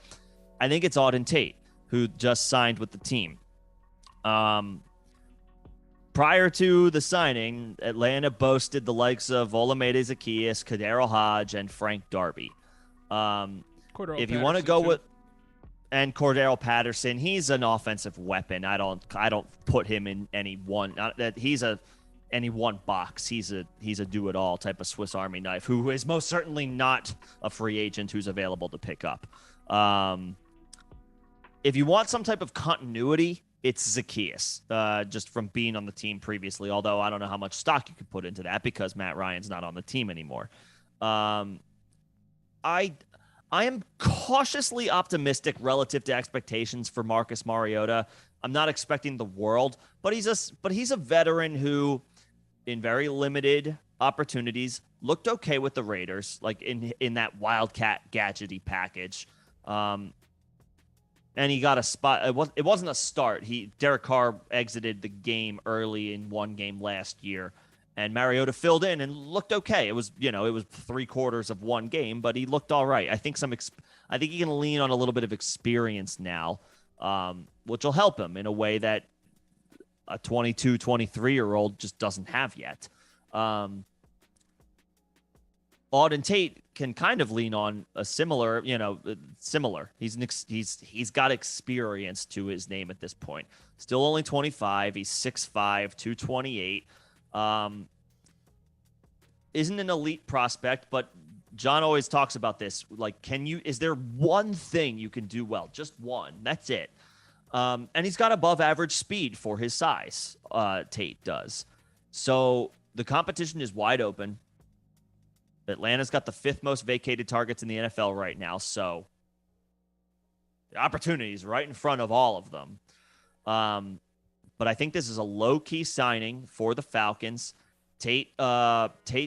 I think it's Auden Tate, who just signed with the team. Prior to the signing, Atlanta boasted the likes of Olamide Zaccheaus, Kadero Hodge, and Frank Darby. If you want to go with and Cordero Patterson, he's an offensive weapon. I don't put him in any one. He's any one box. He's a do it all type of Swiss Army knife who is most certainly not a free agent who's available to pick up. If you want some type of continuity, it's Zaccheaus, just from being on the team previously. Although I don't know how much stock you could put into that because Matt Ryan's not on the team anymore. I am cautiously optimistic relative to expectations for Marcus Mariota. I'm not expecting the world, but he's a veteran who, in very limited opportunities, looked okay with the Raiders, like in that Wildcat gadgety package. And he got a spot. It wasn't a start. Derek Carr exited the game early in one game last year, and Mariota filled in and looked okay. It was 3/4 of one game, but he looked all right. I think he can lean on a little bit of experience now, which will help him in a way that a 22, 23-year-old just doesn't have yet. Auden Tate can kind of lean on a similar. He's got experience to his name at this point. Still only 25. He's 6'5", 228. Isn't an elite prospect, but John always talks about this. Like, is there one thing you can do well? Just one. That's it. And he's got above average speed for his size. Tate does. So the competition is wide open. Atlanta's got the 5th most vacated targets in the NFL right now. So the opportunity is right in front of all of them. But I think this is a low-key signing for the Falcons. Tate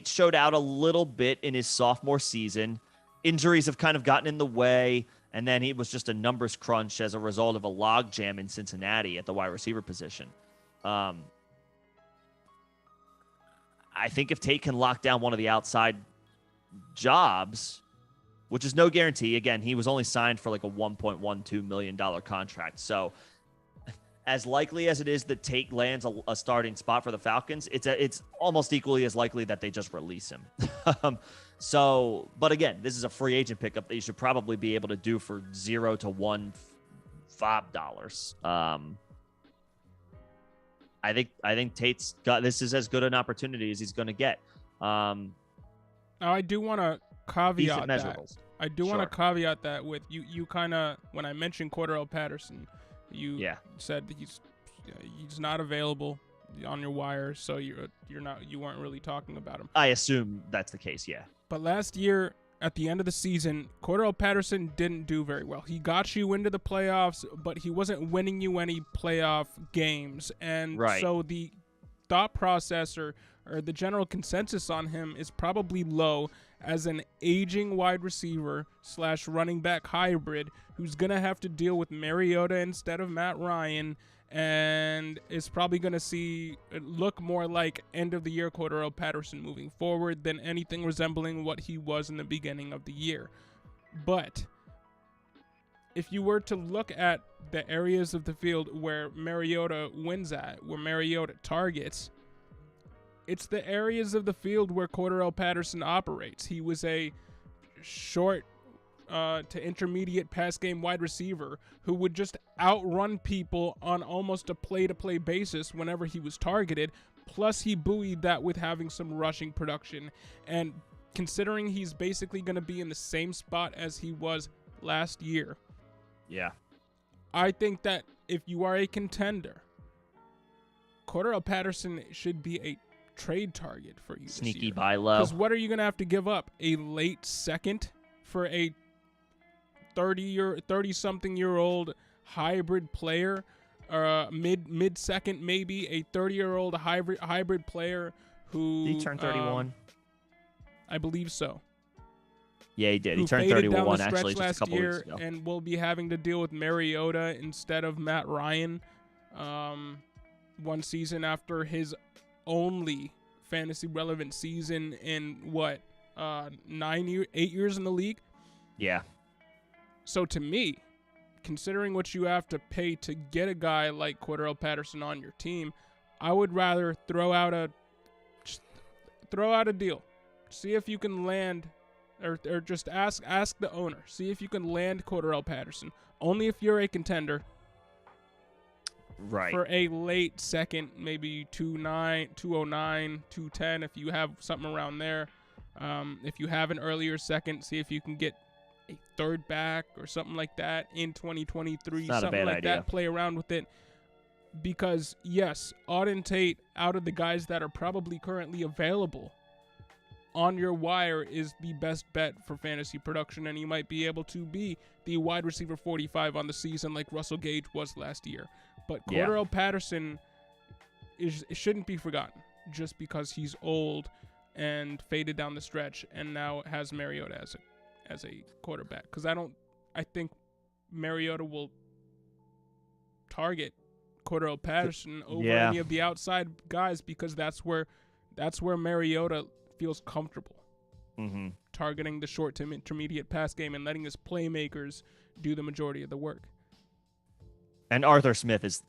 showed out a little bit in his sophomore season. Injuries have kind of gotten in the way, and then he was just a numbers crunch as a result of a logjam in Cincinnati at the wide receiver position. I think if Tate can lock down one of the outside jobs, which is no guarantee. Again, he was only signed for like a $1.12 million contract. So as likely as it is that Tate lands a starting spot for the Falcons, it's almost equally as likely that they just release him. But again, this is a free agent pickup that you should probably be able to do for $0 to $1.5. I think Tate's got this is as good an opportunity as he's going to get. I do want to caveat that. I do want to caveat that with you kind of, when I mentioned Cordero Patterson, you said that he's not available on your wire, so you weren't really talking about him. I assume that's the case, yeah. But last year at the end of the season, Cordero Patterson didn't do very well. He got you into the playoffs, but he wasn't winning you any playoff games. And so the thought process or the general consensus on him is probably low. as an aging wide receiver / running back hybrid who's going to have to deal with Mariota instead of Matt Ryan, and is probably going to see it look more like end-of-the-year Cordarrelle Patterson moving forward than anything resembling what he was in the beginning of the year. But if you were to look at the areas of the field where Mariota wins at, where Mariota targets, it's the areas of the field where Cordarrelle Patterson operates. He was a short to intermediate pass game wide receiver who would just outrun people on almost a play-to-play basis whenever he was targeted. Plus, he buoyed that with having some rushing production. And considering he's basically going to be in the same spot as he was last year, yeah, I think that if you are a contender, Cordarrelle Patterson should be a trade target for you. Sneaky buy low. Because what are you going to have to give up? A late second for a 30-something-year-old hybrid player, mid second maybe, a 30-year-old hybrid player who Did he turn 31? I believe so. Yeah, he did. He turned 31 actually just a couple year, weeks ago. And will be having to deal with Mariota instead of Matt Ryan one season after his only fantasy relevant season in 8 years in the league. Yeah. So to me, considering what you have to pay to get a guy like Cordarrelle Patterson on your team, I would rather throw out a deal. See if you can land, or just ask the owner. See if you can land Cordarrelle Patterson. Only if you're a contender. Right. For a late second, maybe 209, 210, if you have something around there. If you have an earlier second, see if you can get a third back or something like that in 2023. Something like that. Play around with it. Because, yes, Auden Tate, out of the guys that are probably currently available on your wire, is the best bet for fantasy production, and he might be able to be the wide receiver 45 on the season like Russell Gage was last year. But Cordarrelle Patterson shouldn't be forgotten just because he's old and faded down the stretch and now has Mariota as a quarterback. Because I think Mariota will target Cordarrelle Patterson over any of the outside guys because that's where Mariota feels comfortable. Mm-hmm. Targeting the short to intermediate pass game and letting his playmakers do the majority of the work. And Arthur Smith is,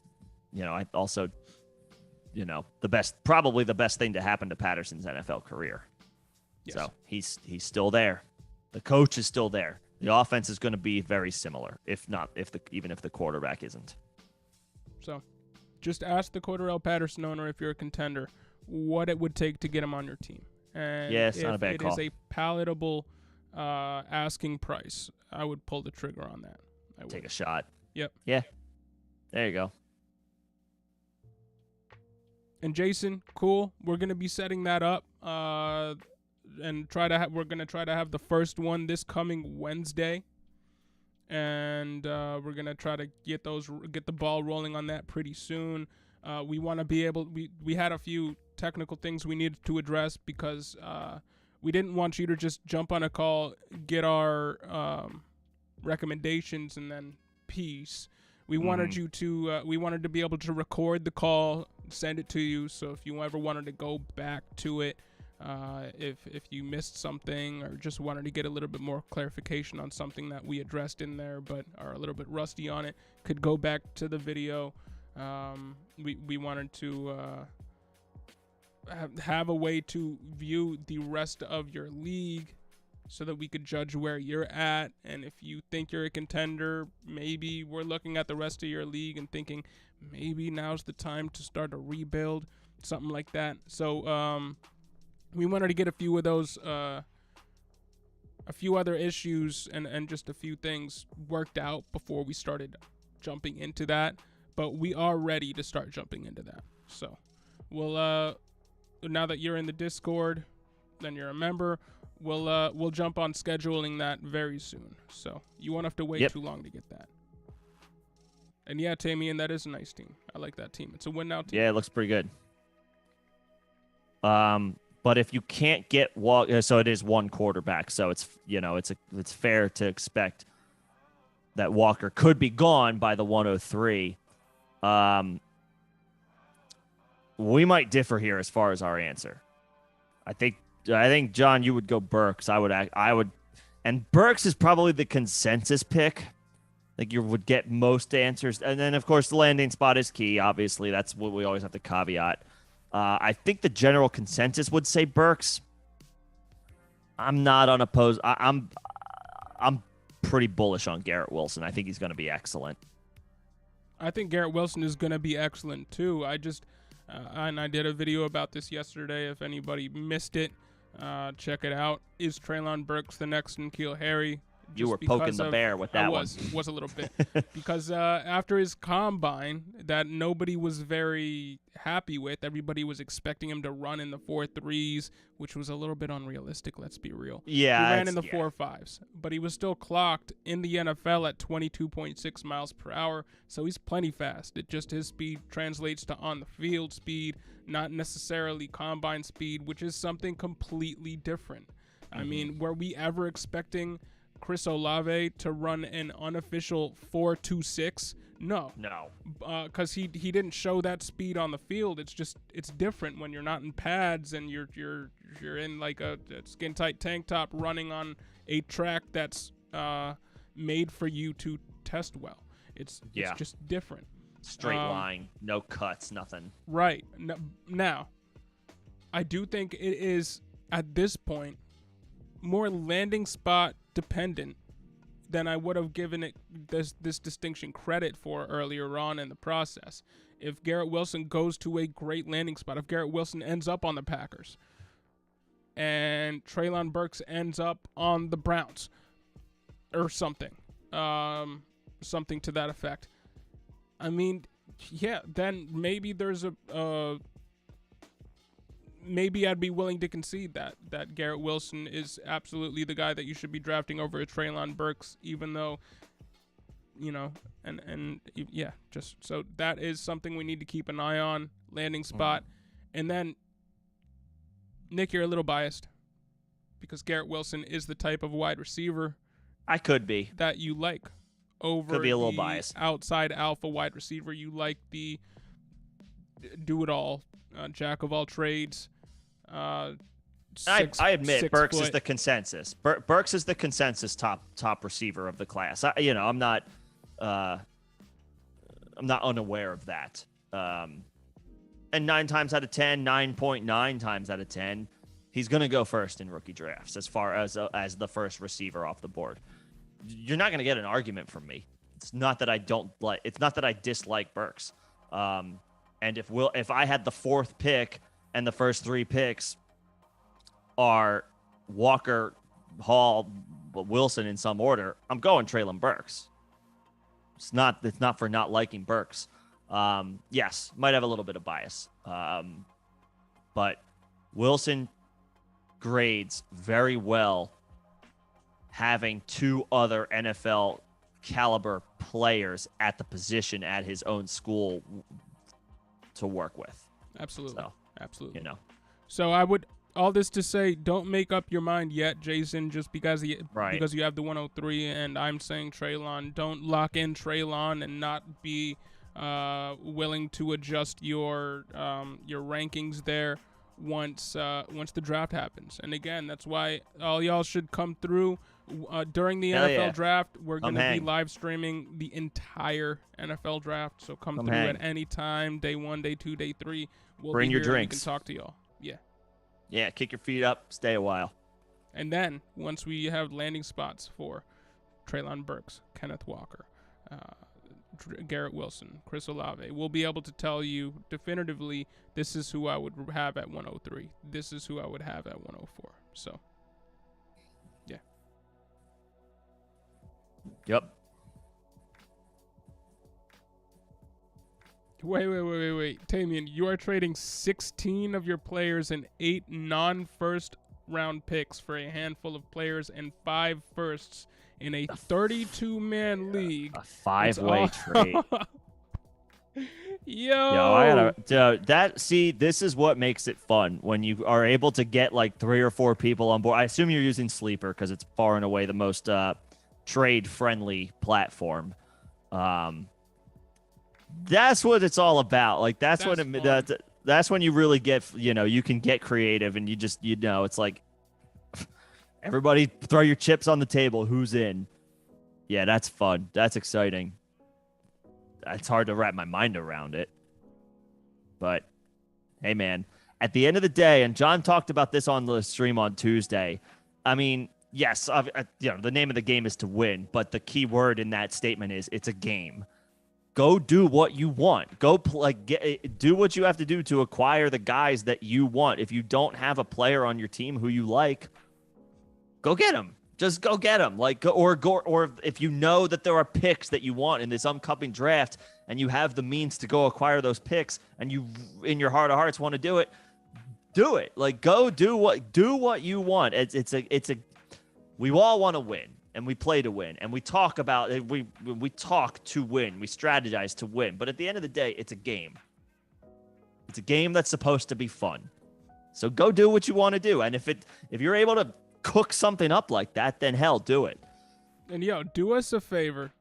probably the best thing to happen to Patterson's NFL career. Yes. So he's still there. The coach is still there. The offense is going to be very similar, even if the quarterback isn't. So, just ask the Cordarrelle Patterson owner if you're a contender what it would take to get him on your team. And it's not a bad call. It is a palatable asking price, I would pull the trigger on that. I would take a shot. Yep. Yeah. There you go. And Jason, cool. We're gonna be setting that up, and we're gonna try to have the first one this coming Wednesday, and we're gonna try to get the ball rolling on that pretty soon. We want to be able. We had a few technical things we needed to address because we didn't want you to just jump on a call, get our recommendations, and then peace. We wanted you to. We wanted to be able to record the call, send it to you. So if you ever wanted to go back to it, if you missed something or just wanted to get a little bit more clarification on something that we addressed in there, but are a little bit rusty on it, could go back to the video. We wanted to have a way to view the rest of your league so that we could judge where you're at. And if you think you're a contender, maybe we're looking at the rest of your league and thinking maybe now's the time to start a rebuild, something like that. So we wanted to get a few of those, a few other issues and just a few things worked out before we started jumping into that. But we are ready to start jumping into that. So we'll now that you're in the Discord, then you're a member, we'll jump on scheduling that very soon. So you won't have to wait too long to get that. And yeah, Tamian, that is a nice team. I like that team. It's a win now team. Yeah, it looks pretty good. But if you can't get so it is one quarterback. So it's it's fair to expect that Walker could be gone by the 103. We might differ here as far as our answer. I think John, you would go Burks. I would, and Burks is probably the consensus pick. Like you would get most answers, and then of course the landing spot is key. Obviously, that's what we always have to caveat. I think the general consensus would say Burks. I'm not unopposed. I'm pretty bullish on Garrett Wilson. I think he's going to be excellent. I think Garrett Wilson is going to be excellent too. And I did a video about this yesterday. If anybody missed it, check it out. Is Treylon Burks the next N'Keal Harry? You were poking the bear with that one. I was a little bit. Because after his combine that nobody was very happy with, everybody was expecting him to run in the 4.3s, which was a little bit unrealistic, let's be real. Yeah. He ran in the 4.5s, but he was still clocked in the NFL at 22.6 miles per hour, so he's plenty fast. His speed translates to on-the-field speed, not necessarily combine speed, which is something completely different. I mean, were we ever expecting Chris Olave to run an unofficial 4.26? No, because he didn't show that speed on the field. It's different when you're not in pads and you're in like a skin tight tank top running on a track that's made for you to test well. It's just different. Straight line, no cuts, nothing. Right. Now, I do think it is at this point more landing spot dependent than I would have given it this distinction credit for earlier on in the process. If Garrett Wilson goes to a great landing spot, if Garrett Wilson ends up on the Packers and Treylon Burks ends up on the Browns or something, something to that effect, I mean, yeah, then maybe there's maybe I'd be willing to concede that Garrett Wilson is absolutely the guy that you should be drafting over a Treylon Burks, even though, just so that is something we need to keep an eye on, landing spot. And then, Nick, you're a little biased because Garrett Wilson is the type of wide receiver I could be that you like over could be a little biased. Outside alpha wide receiver. You like the do-it-all, jack of all trades. I admit Burks is the consensus. Burks is the consensus top receiver of the class. I'm not unaware of that. And 9.9 times out of 10, he's going to go first in rookie drafts as far as the first receiver off the board. You're not going to get an argument from me. It's not that I dislike Burks. And if I had the fourth pick and the first three picks are Walker, Hall, Wilson in some order, I'm going Treylon Burks. It's not for not liking Burks. Yes, might have a little bit of bias. But Wilson grades very well having two other NFL caliber players at the position at his own school to work with. Absolutely. Absolutely. So I would, all this to say, don't make up your mind yet, Jason, just because because you have the 103 and I'm saying Treylon. Don't lock in Treylon and not be willing to adjust your rankings there once the draft happens. And again, that's why all y'all should come through during the NFL draft. We're going to be live streaming the entire NFL draft, so come through at any time, day 1, day 2, day 3. We'll bring be your here drinks. We can talk to y'all. Yeah, kick your feet up, stay a while. And then once we have landing spots for Treylon Burks, Kenneth Walker, Garrett Wilson, Chris Olave, we'll be able to tell you definitively this is who I would have at 103. This is who I would have at 104. So, yeah. Yep. Wait. Tamian, you are trading 16 of your players and 8 non-first round picks for a handful of players and 5 firsts in a 32-man league. A 5-way trade. Yo, I Yo, gotta this is what makes it fun when you are able to get like 3 or 4 people on board. I assume you're using Sleeper because it's far and away the most trade friendly platform. Um, that's what it's all about. Like that's fun. that's when you really get, you can get creative and it's like everybody throw your chips on the table. Who's in? Yeah, that's fun. That's exciting. It's hard to wrap my mind around it. But hey, man, at the end of the day, and John talked about this on the stream on Tuesday. I mean, yes, the name of the game is to win, but the key word in that statement is it's a game. Go do what you want. Go play, do what you have to do to acquire the guys that you want. If you don't have a player on your team who you like, go get them. Just go get them. Or if you know that there are picks that you want in this upcoming draft, and you have the means to go acquire those picks, and you, in your heart of hearts, want to do it, do it. Like, go do what you want. We all want to win, and we play to win, and we talk about it. We talk to win. We strategize to win. But at the end of the day, it's a game. It's a game that's supposed to be fun. So go do what you want to do. And if you're able to cook something up like that, then hell, do it. And yo, do us a favor.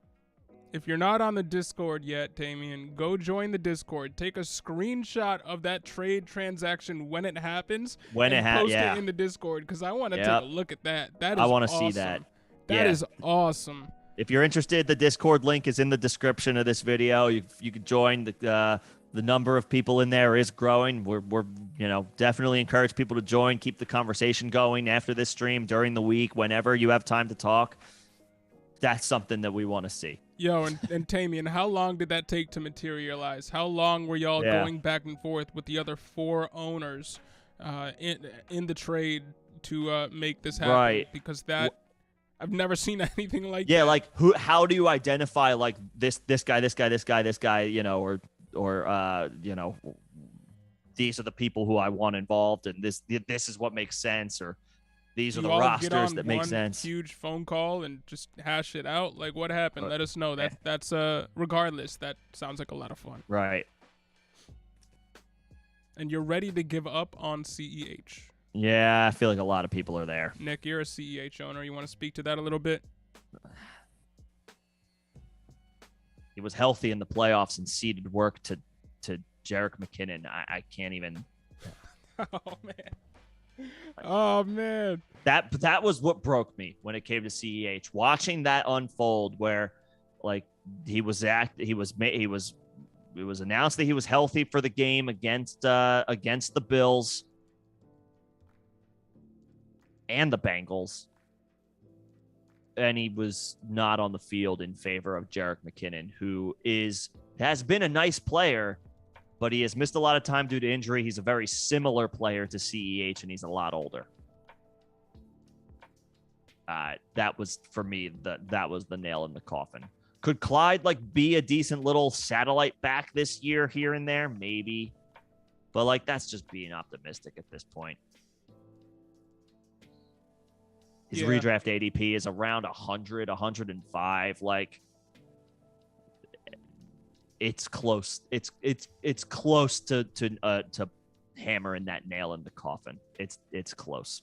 If you're not on the Discord yet, Damian, go join the Discord. Take a screenshot of that trade transaction when it happens, post it in the Discord, because I want to take a look at that. I want to see that. That is awesome. If you're interested, the Discord link is in the description of this video. You can join. The number of people in there is growing. We're definitely encourage people to join. Keep the conversation going after this stream, during the week, whenever you have time to talk. That's something that we want to see. Yo, and Tamian, how long did that take to materialize? How long were y'all going back and forth with the other 4 owners in the trade to make this happen? Right. Because I've never seen anything like that. Yeah, like how do you identify like this guy, or these are the people who I want involved, and this is what makes sense, or these are the rosters that make sense. Huge phone call and just hash it out. Like, what happened? Let us know. That's regardless. That sounds like a lot of fun. Right. And you're ready to give up on CEH. Yeah, I feel like a lot of people are there. Nick, you're a CEH owner. You want to speak to that a little bit? He was healthy in the playoffs and ceded work to Jerick McKinnon. I can't even. Oh man. That was what broke me when it came to CEH. Watching that unfold, where like it was announced that he was healthy for the game against the Bills and the Bengals, and he was not on the field in favor of Jerick McKinnon, who has been a nice player, but he has missed a lot of time due to injury. He's a very similar player to CEH, and he's a lot older. That was, for me, that was the nail in the coffin. Could Clyde be a decent little satellite back this year here and there? Maybe. But that's just being optimistic at this point. His redraft ADP is around 100, 105. It's close. It's close to hammering that nail in the coffin. It's close.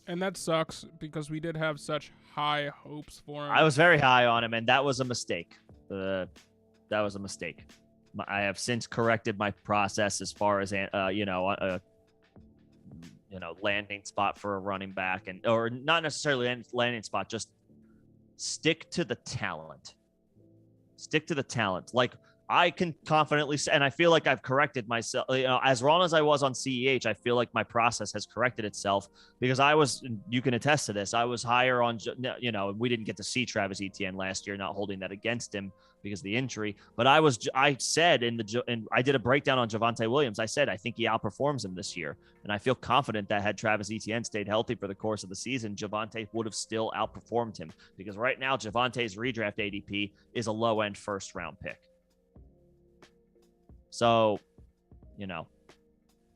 And that sucks because we did have such high hopes for him. I was very high on him, and that was a mistake. That was a mistake. I have since corrected my process as far as landing spot for a running back, or not necessarily landing spot, just stick to the talent. Stick to the talent. I can confidently say, and I feel like I've corrected myself. As wrong as I was on CEH, I feel like my process has corrected itself, because you can attest to this, I was higher on, we didn't get to see Travis Etienne last year, not holding that against him because of the injury. But I said and I did a breakdown on Javonte Williams. I said, I think he outperforms him this year. And I feel confident that had Travis Etienne stayed healthy for the course of the season, Javonte would have still outperformed him, because right now Javonte's redraft ADP is a low end first round pick. So,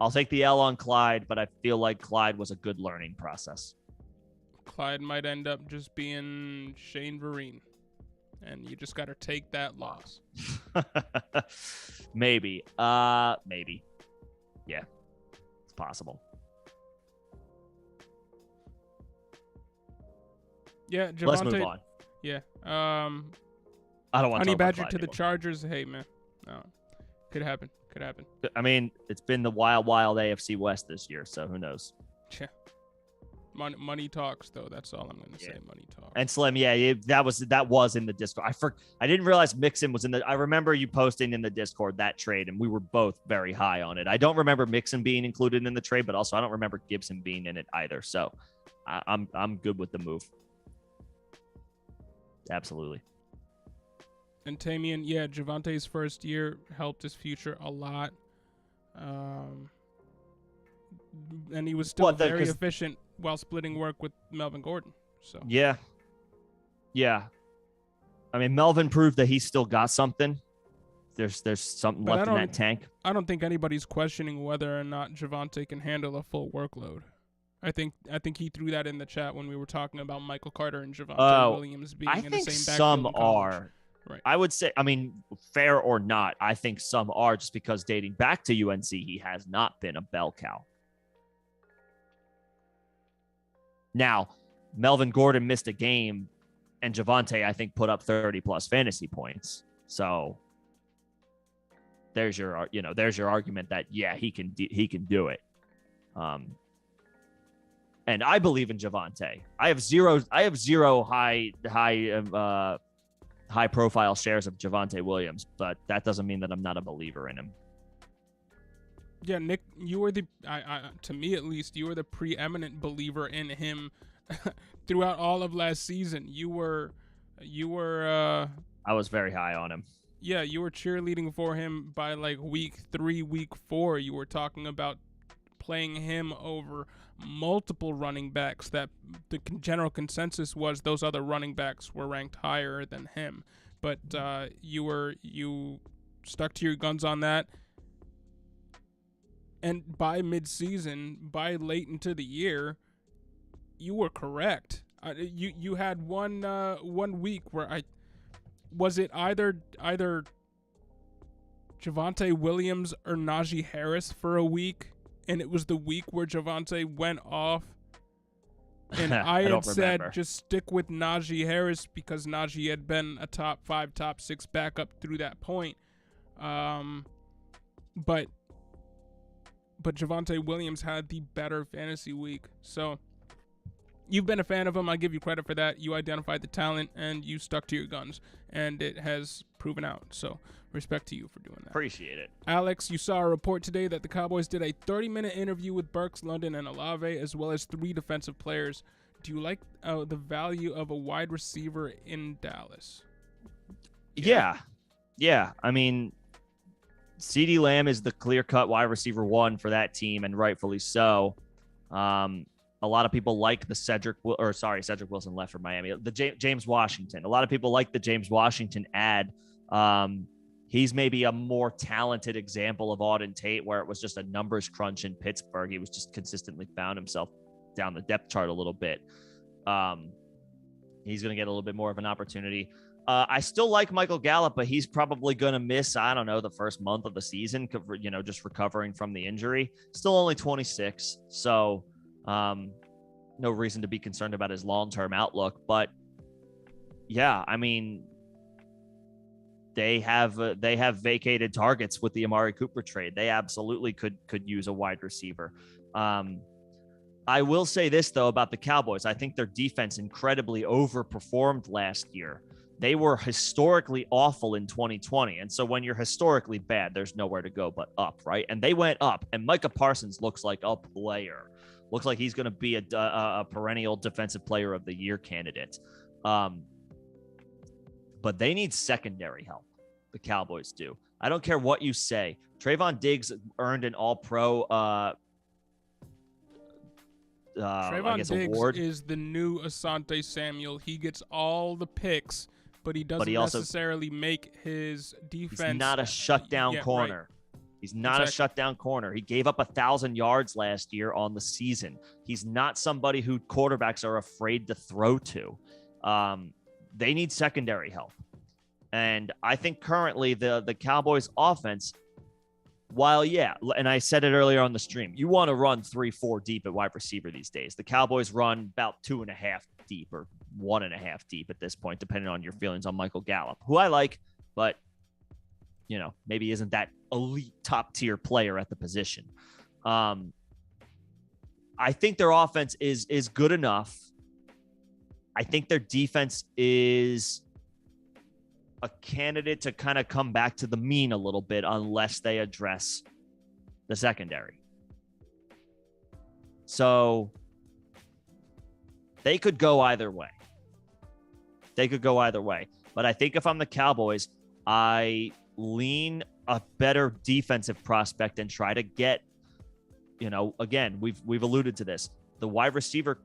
I'll take the L on Clyde, but I feel like Clyde was a good learning process. Clyde might end up just being Shane Vereen. and you just got to take that loss. Maybe. Maybe. Yeah, it's possible. Yeah, Javonte. Let's move on. Yeah. I don't want to Honey talk Badger about to Clyde the anymore. Chargers. Hey, man. No, could happen. Could happen. I mean, it's been the wild AFC West this year, so who knows? Yeah. Money talks, though. That's all I'm going to say. Money talks. And Slim, that was in the Discord. I didn't realize Mixon was in the. I remember you posting in the Discord that trade, and we were both very high on it. I don't remember Mixon being included in the trade, but also I don't remember Gibson being in it either. So I'm good with the move. Absolutely. And Tamian, yeah, Javonte's first year helped his future a lot. And he was still very efficient while splitting work with Melvin Gordon. So yeah. I mean, Melvin proved that he's still got something. There's something left in that tank. I don't think anybody's questioning whether or not Javonte can handle a full workload. I think he threw that in the chat when we were talking about Michael Carter and Javonte Williams being in the same backfield. I think some are. Right. I would say, I mean, fair or not, I think some are, just because dating back to UNC, he has not been a bell cow. Now, Melvin Gordon missed a game, and Javonte, I think, put up 30-plus fantasy points. So there's your argument that, yeah, he can do it. And I believe in Javonte. I have zero high profile shares of Javonte Williams, but that doesn't mean that I'm not a believer in him. Yeah, Nick, you were to me at least, you were the preeminent believer in him throughout all of last season. You were I was very high on him. Yeah, you were cheerleading for him by like week 3, week 4. You were talking about playing him over multiple running backs. That the general consensus was those other running backs were ranked higher than him. But you stuck to your guns on that. And by mid-season, by late into the year, you were correct. You had one week where was it either Javonte Williams or Najee Harris for a week, and it was the week where Javonte went off, and I had said just stick with Najee Harris because Najee had been a top 5, top 6 backup through that point. But Javonte Williams had the better fantasy week. So you've been a fan of him. I give you credit for that. You identified the talent and you stuck to your guns, and it has proven out. So respect to you for doing that. Appreciate it. Alex, you saw a report today that the Cowboys did a 30-minute interview with Burks, London, and Olave, as well as 3 defensive players. Do you like the value of a wide receiver in Dallas? Yeah. I mean, CeeDee Lamb is the clear-cut wide receiver 1 for that team, and rightfully so. A lot of people like the Cedric Wilson left for Miami. The James Washington. A lot of people like the James Washington ad. He's maybe a more talented example of Auden Tate, where it was just a numbers crunch in Pittsburgh. He was just consistently found himself down the depth chart a little bit. He's going to get a little bit more of an opportunity. I still like Michael Gallup, but he's probably going to miss, I don't know, the first month of the season, just recovering from the injury. Still only 26. So no reason to be concerned about his long-term outlook. But yeah, I mean, they have vacated targets with the Amari Cooper trade. They absolutely could use a wide receiver. I will say this, though, about the Cowboys. I think their defense incredibly overperformed last year. They were historically awful in 2020. And so when you're historically bad, there's nowhere to go but up, right? And they went up. And Micah Parsons looks like a player. Looks like he's going to be a perennial defensive player of the year candidate. But they need secondary help. The Cowboys do. I don't care what you say. Trayvon Diggs earned an All-Pro Trayvon Diggs award. Is the new Asante Samuel. He gets all the picks, but he doesn't necessarily make his defense. He's not a shutdown corner. Right. He's not a shutdown corner. He gave up 1,000 yards last year on the season. He's not somebody who quarterbacks are afraid to throw to. They need secondary help. And I think currently the Cowboys offense, while, yeah, and I said it earlier on the stream, you want to run 3-4 deep at wide receiver these days. The Cowboys run about 2.5 deep or 1.5 deep at this point, depending on your feelings on Michael Gallup, who I like, but, maybe isn't that elite top tier player at the position. I think their offense is good enough. I think their defense is a candidate to kind of come back to the mean a little bit unless they address the secondary. So they could go either way. But I think if I'm the Cowboys, I lean a better defensive prospect and try to get, again, we've alluded to this. The wide receiver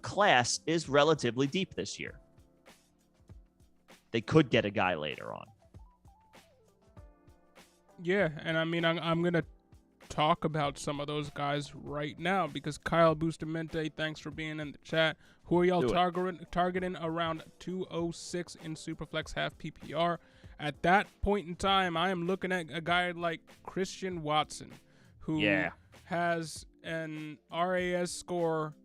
class is relatively deep this year. They could get a guy later on. Yeah, and I mean, I'm going to talk about some of those guys right now because Kyle Bustamante, thanks for being in the chat. Who are y'all targeting around 206 in Superflex half PPR? At that point in time, I am looking at a guy like Christian Watson, who has an RAS score,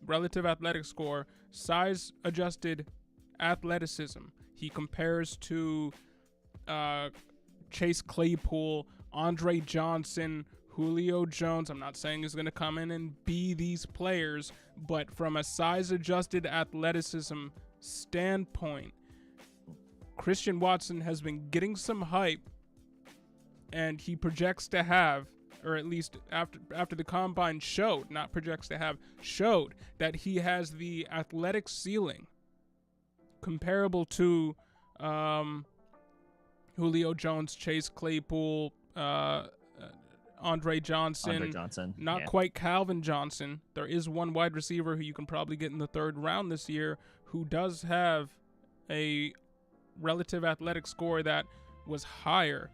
relative athletic score, size-adjusted athleticism. He compares to Chase Claypool, Andre Johnson, Julio Jones. I'm not saying he's going to come in and be these players, but from a size-adjusted athleticism standpoint, Christian Watson has been getting some hype, and he projects to have, or at least after the combine showed, not projects to have, showed that he has the athletic ceiling comparable to Julio Jones, Chase Claypool, Andre Johnson. Not quite Calvin Johnson. There is one wide receiver who you can probably get in the 3rd round this year who does have a relative athletic score that was higher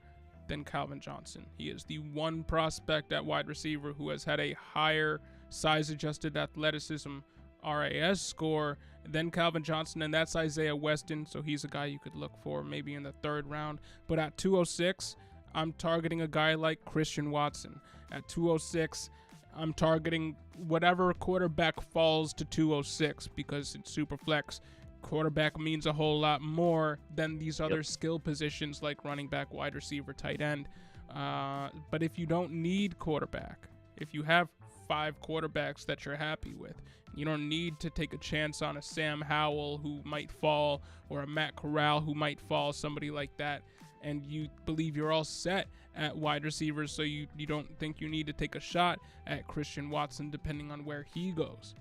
than Calvin Johnson. He is the one prospect at wide receiver who has had a higher size-adjusted athleticism RAS score than Calvin Johnson, and that's Isaiah Weston, so he's a guy you could look for maybe in the 3rd round. But at 206, I'm targeting a guy like Christian Watson. At 206, I'm targeting whatever quarterback falls to 206 because in Superflex, quarterback means a whole lot more than these other skill positions like running back, wide receiver, tight end. But if you don't need quarterback, if you have 5 quarterbacks that you're happy with, you don't need to take a chance on a Sam Howell who might fall or a Matt Corral who might fall, somebody like that, and you believe you're all set at wide receivers, so you don't think you need to take a shot at Christian Watson depending on where he goes.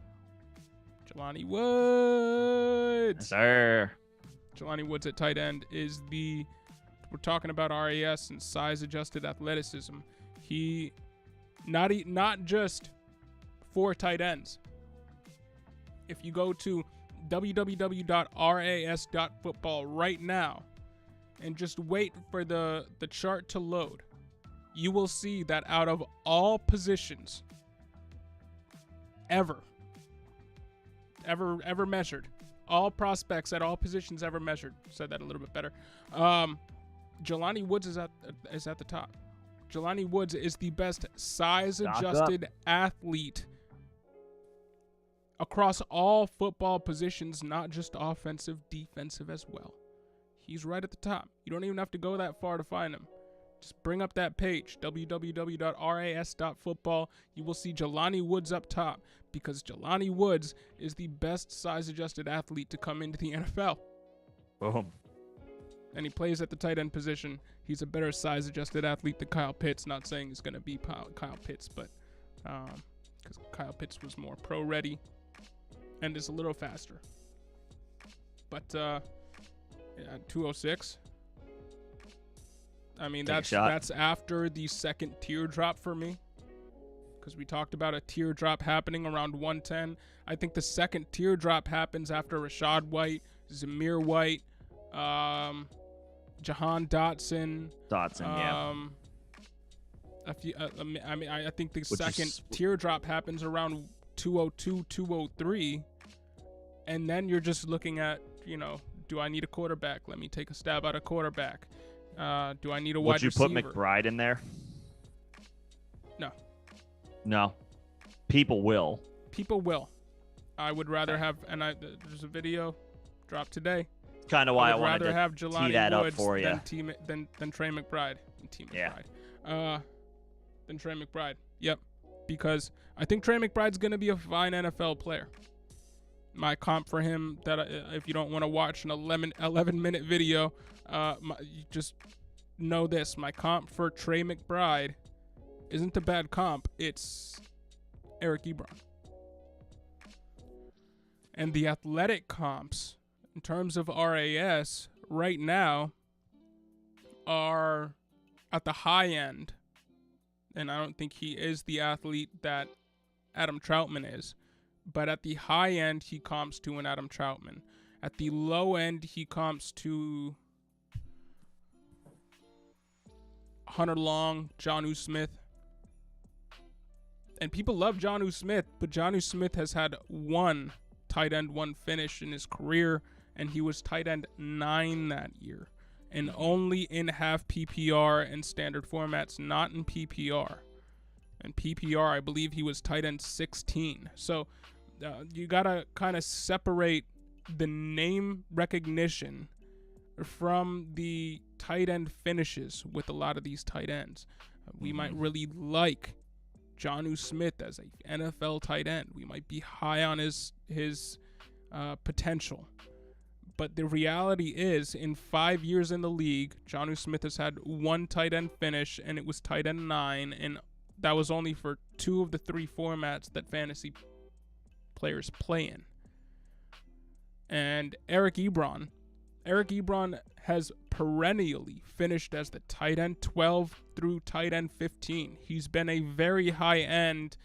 Jelani Woods. Yes, sir. Jelani Woods at tight end is we're talking about RAS and size-adjusted athleticism. He, not just for tight ends. If you go to www.ras.football right now and just wait for the chart to load, you will see that out of all positions ever measured, all prospects at all positions ever measured, said that a little bit better, Jelani Woods is at the top. Jelani Woods is the best size-adjusted athlete across all football positions, not just offensive, defensive as well. He's right at the top. You don't even have to go that far to find him. Just bring up that page, www.ras.football. You will see Jelani Woods up top because Jelani Woods is the best size-adjusted athlete to come into the NFL. Boom. And he plays at the tight end position. He's a better size-adjusted athlete than Kyle Pitts. Not saying he's going to be Kyle Pitts, but because Kyle Pitts was more pro-ready and is a little faster. But at 206, I mean, that's after the second teardrop for me, because we talked about a teardrop happening around 110. I think the second teardrop happens after Rashad White, Zamir White, Jahan Dotson. I think the second teardrop happens around 202, 203, and then you're just looking at, Do I need a quarterback? Let me take a stab at a quarterback. Do I need a Would wide you receiver? put McBride in there? No. No. People will. People will. I would rather have, and there's a video dropped today. Kind of why I would wanted rather to have tee Jelani that up Woods for you. than Trey McBride. Yeah. Than Trey McBride. Yep. Because I think Trey McBride's going to be a fine NFL player. My comp for him, that if you don't want to watch an 11-minute video, you just know this. My comp for Trey McBride isn't a bad comp. It's Eric Ebron. And the athletic comps, in terms of RAS, right now are at the high end. And I don't think he is the athlete that Adam Troutman is. But at the high end, he comps to an Adam Troutman. At the low end, he comps to Hunter Long, Jonnu Smith. And people love Jonnu Smith, but Jonnu Smith has had one tight end 1 finish in his career, and he was tight end 9 that year. And only in half PPR and standard formats, not in PPR. And PPR, I believe he was tight end 16. So you got to kind of separate the name recognition from the tight end finishes with a lot of these tight ends. We might really like Jonnu Smith as an NFL tight end. We might be high on his potential. But the reality is, in 5 years in the league, Jonnu Smith has had one tight end finish, and it was tight end 9, and that was only for 2 of the 3 formats that fantasy players play in. And Eric Ebron has perennially finished as the tight end 12 through tight end 15. He's been a very high end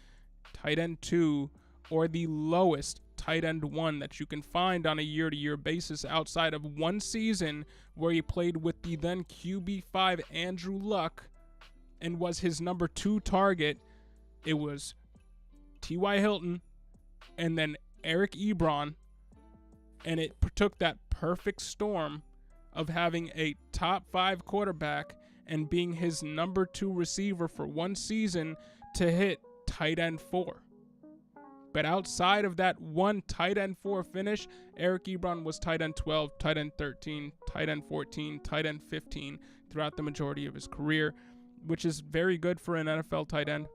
tight end 2 or the lowest tight end 1 that you can find on a year-to-year basis outside of one season where he played with the then QB5 Andrew Luck and was his number 2 target. It was T.Y. Hilton and then Eric Ebron, and it took that perfect storm of having a top 5 quarterback and being his number 2 receiver for one season to hit tight end 4. But outside of that one tight end 4 finish, Eric Ebron was tight end 12, tight end 13, tight end 14, tight end 15 throughout the majority of his career, which is very good for an NFL tight end.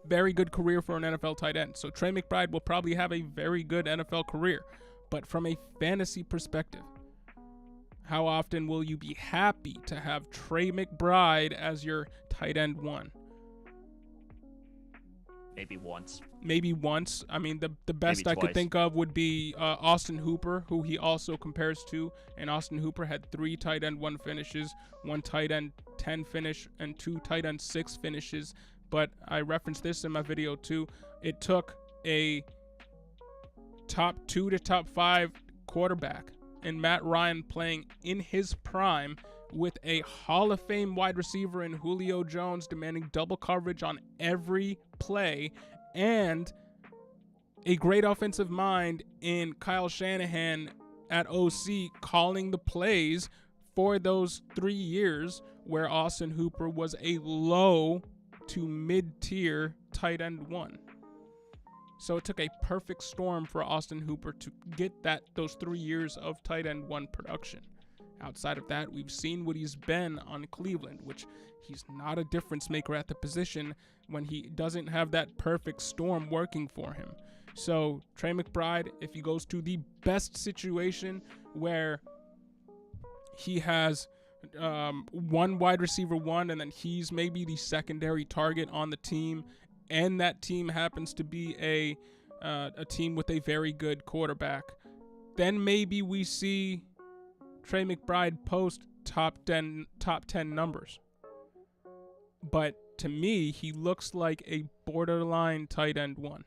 Very good career for an NFL tight end. So Trey McBride will probably have a very good NFL career. But from a fantasy perspective, how often will you be happy to have Trey McBride as your tight end 1? Maybe once. I mean, the best I could think of would be Austin Hooper, who he also compares to. And Austin Hooper had 3 tight end 1 finishes, 1 tight end 10 finish, and 2 tight end 6 finishes. But I referenced this in my video too. It took a top 2 to top 5 quarterback and Matt Ryan playing in his prime with a Hall of Fame wide receiver in Julio Jones demanding double coverage on every play, and a great offensive mind in Kyle Shanahan at OC calling the plays for those 3 years where Austin Hooper was a low to mid-tier tight end 1. So it took a perfect storm for Austin Hooper to get those 3 years of tight end 1 production. Outside of that, we've seen what he's been on Cleveland, which he's not a difference maker at the position when he doesn't have that perfect storm working for him. So Trey McBride, if he goes to the best situation where he has one wide receiver 1 and then he's maybe the secondary target on the team, and that team happens to be a team with a very good quarterback, then maybe we see Trey McBride post top 10 numbers. But to me, he looks like a borderline tight end 1.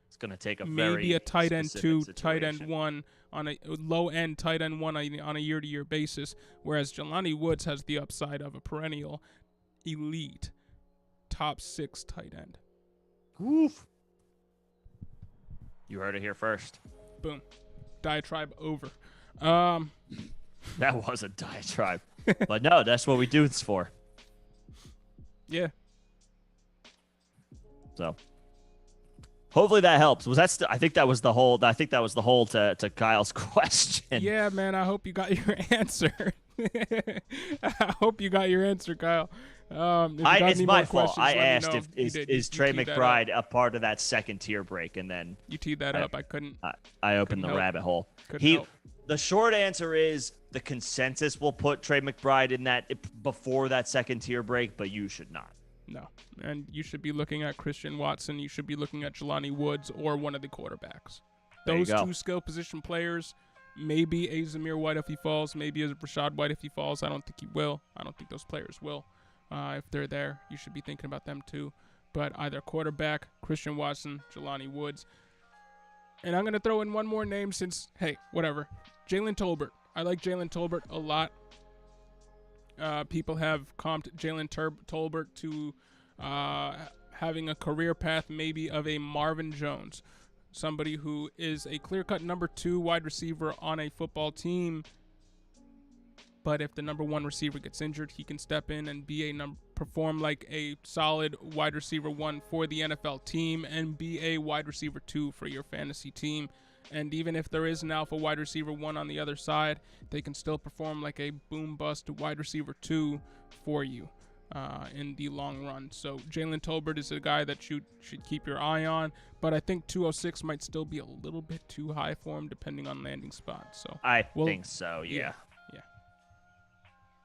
It's going to take maybe a tight end 2, tight end 1 on a low end tight end 1 on a year-to-year basis, whereas Jelani Woods has the upside of a perennial elite top 6 tight end. Oof. You heard it here first. Boom. Diatribe over. Um, That was a diatribe. But no, that's what we do this for. yeah. So hopefully that helps. Was that? I think that was the whole. I think that was the whole to Kyle's question. Yeah, man. I hope you got your answer. I hope you got your answer, Kyle. It's my fault. I asked if is Trey teed McBride a part of that second tier break, and then you teed that up. I couldn't. I opened the rabbit hole. The short answer is the consensus will put Trey McBride in that before that second tier break, but you should not. No, and you should be looking at Christian Watson. You should be looking at Jelani Woods or one of the quarterbacks. Those two skill position players. Maybe a Zamir White if he falls. Maybe a Rashad White if he falls. I don't think he will. I don't think those players will. If they're there, you should be thinking about them too. But either quarterback, Christian Watson, Jelani Woods. And I'm going to throw in one more name since, hey, whatever. Jalen Tolbert. I like Jalen Tolbert a lot. People have comped Jalen Tolbert to having a career path maybe of a Marvin Jones. Somebody who is a clear-cut number 2 wide receiver on a football team. But if the number 1 receiver gets injured, he can step in and be perform like a solid wide receiver 1 for the NFL team and be a wide receiver 2 for your fantasy team. And even if there is an alpha wide receiver 1 on the other side, they can still perform like a boom-bust wide receiver 2 for you in the long run. So Jalen Tolbert is a guy that you should keep your eye on, but I think 206 might still be a little bit too high for him depending on landing spot. So I think so, yeah. Yeah.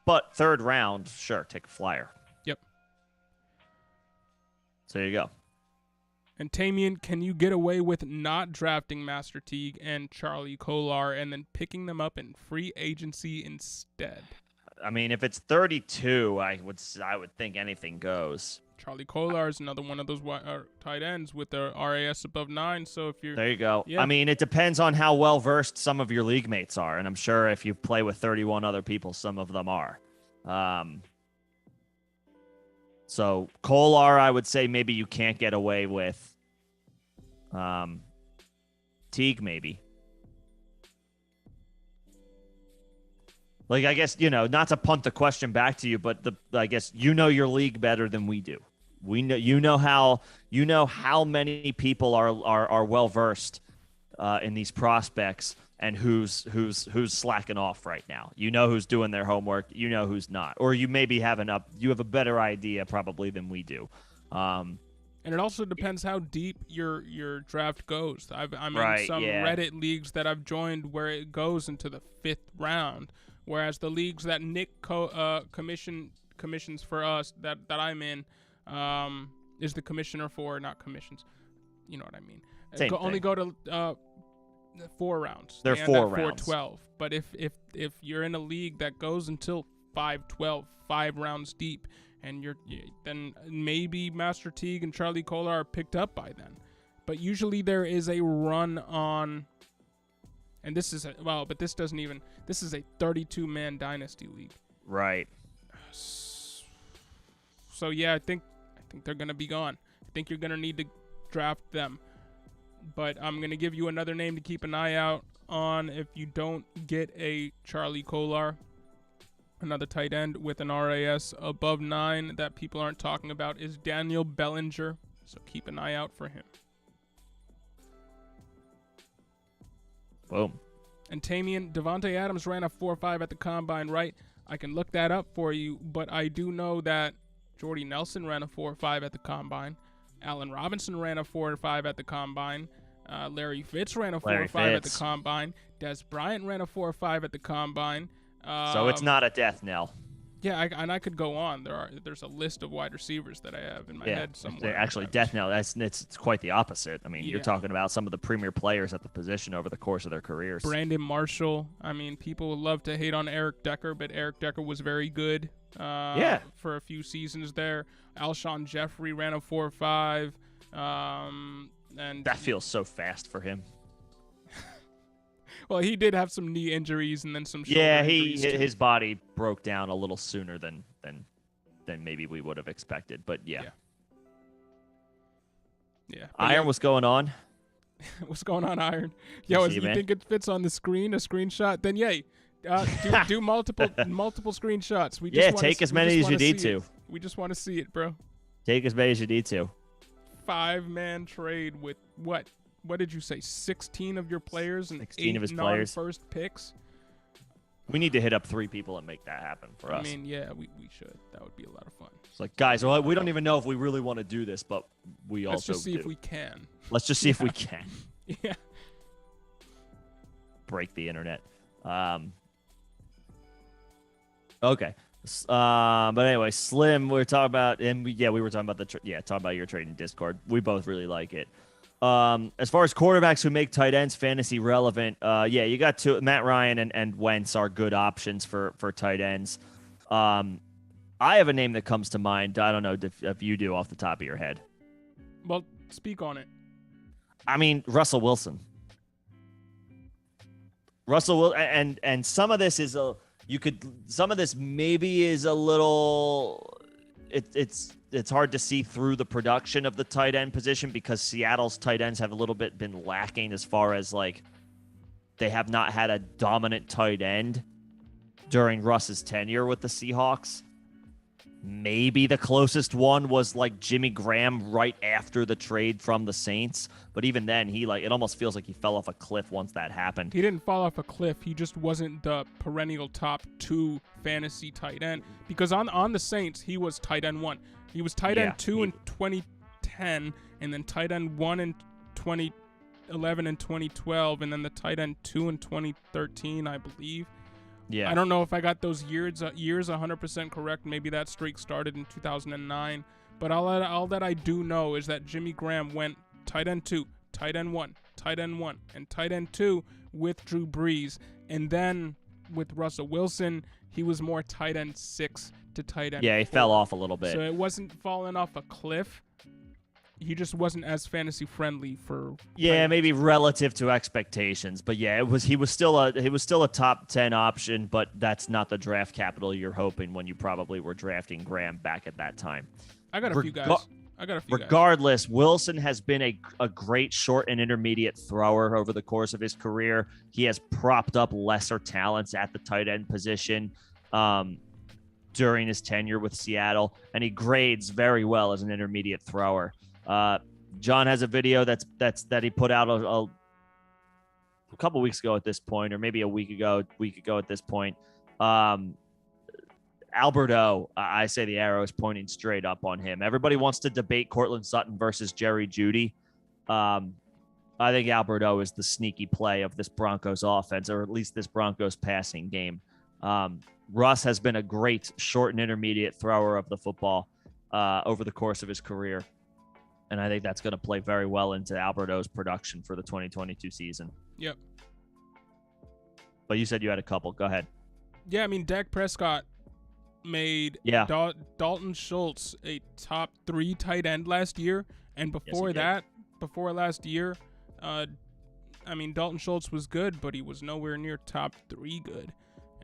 But third round, sure, take a flyer. Yep. So there you go. And Tamian, can you get away with not drafting Master Teague and Charlie Kolar and then picking them up in free agency instead? I mean, if it's 32, I would think anything goes. Charlie Kolar is another one of those tight ends with their RAS above 9. So if you're there, you go. Yeah. I mean, it depends on how well versed some of your league mates are, and I'm sure if you play with 31 other people, some of them are. So Kolar, I would say maybe you can't get away with. Teague, maybe. Like, I guess, not to punt the question back to you, but I guess you know your league better than we do. We know you know how many people are well versed in these prospects and who's slacking off right now. You know who's doing their homework. You know who's not, or you maybe have a better idea probably than we do. And it also depends how deep your draft goes. I'm in some Reddit leagues that I've joined where it goes into the 5th round, whereas the leagues that Nick commissions for us that I'm in is the commissioner for, not commissions. You know what I mean? Only go to 4 rounds. They're 4 rounds. 4-12. But if you're in a league that goes until 5-12, 5 rounds deep, and then maybe Master Teague and Charlie Kolar are picked up by then. But usually there is a run on, and this is this is a 32-man dynasty league. Right. So yeah, I think they're gonna be gone. I think you're gonna need to draft them. But I'm gonna give you another name to keep an eye out on if you don't get a Charlie Kolar. Another tight end with an RAS above 9 that people aren't talking about is Daniel Bellinger. So keep an eye out for him. Boom. And Tamian, Devontae Adams ran a 4.5 at the combine, right? I can look that up for you, but I do know that Jordy Nelson ran a 4.5 at the combine. Allen Robinson ran a 4.5 at the combine. Larry Fitz ran a 4.5 at the combine. Des Bryant ran a 4.5 at the combine. So it's not a death knell. Yeah, I could go on. There's a list of wide receivers that I have in my head somewhere. Actually, death knell. It's quite the opposite. I mean, you're talking about some of the premier players at the position over the course of their careers. Brandon Marshall. I mean, people would love to hate on Eric Decker, but Eric Decker was very good. For a few seasons there. Alshon Jeffrey ran a 4.5. And that feels so fast for him. Well, he did have some knee injuries and then some shoulder injuries. His body broke down a little sooner than maybe we would have expected. But yeah. Iron, what's going on? What's going on, Iron? Yo, See, you man? think it fits on the screen, a screenshot? Then yay. Do multiple screenshots. We just take as many as you need to. We just want to see it, bro. Take as many as you need to. 5-man trade with what? What did you say? 16 of your players and 16 8 of his players. non-first picks? We need to hit up 3 people and make that happen for us. I mean, yeah, we should. That would be a lot of fun. It's like, guys, well, we don't even know if we really want to do this, but we Let's also just see do. if we can. Let's just see if we can. Yeah. Break the internet. Okay. But anyway, Slim, we were talking about, and we were talking about talking about your trading Discord. We both really like it. As far as quarterbacks who make tight ends fantasy relevant, you got two. Matt Ryan and Wentz are good options for tight ends. I have a name that comes to mind. I don't know if you do off the top of your head. Well, speak on it. I mean, Russell Wilson. And some of this is some of this maybe is a little. It's hard to see through the production of the tight end position because Seattle's tight ends have a little bit been lacking as far as like they have not had a dominant tight end during Russ's tenure with the Seahawks. Maybe the closest one was like Jimmy Graham right after the trade from the Saints. But even then, it almost feels like he fell off a cliff once that happened. He didn't fall off a cliff. He just wasn't the perennial top 2 fantasy tight end. Because on the Saints, he was tight end 1. He was tight end 2 in 2010, and then tight end 1 in 2011 and 2012, and then the tight end 2 in 2013, I believe. Yeah. I don't know if I got those years 100% correct. Maybe that streak started in 2009. But all that I do know is that Jimmy Graham went tight end 2, tight end 1, tight end 1, and tight end 2 with Drew Brees. And then with Russell Wilson, he was more tight end 6 to tight end 4. He fell off a little bit. So it wasn't falling off a cliff. He just wasn't as fantasy friendly for. Yeah, maybe relative to expectations, but yeah, he was still a top 10 option, but that's not the draft capital you're hoping when you probably were drafting Graham back at that time. I got a few guys. Regardless, Wilson has been a great short and intermediate thrower over the course of his career. He has propped up lesser talents at the tight end position during his tenure with Seattle, and he grades very well as an intermediate thrower. John has a video that he put out a couple weeks ago at this point, or maybe a week ago at this point. Alberto, I say the arrow is pointing straight up on him. Everybody wants to debate Cortland Sutton versus Jerry Jeudy. I think Alberto is the sneaky play of this Broncos offense, or at least this Broncos passing game. Russ has been a great short and intermediate thrower of the football over the course of his career. And I think that's going to play very well into Alberto's production for the 2022 season. Yep. But you said you had a couple. Go ahead. Yeah, I mean, Dak Prescott made Dalton Schultz a top 3 tight end last year. And before last year, Dalton Schultz was good, but he was nowhere near top 3 good.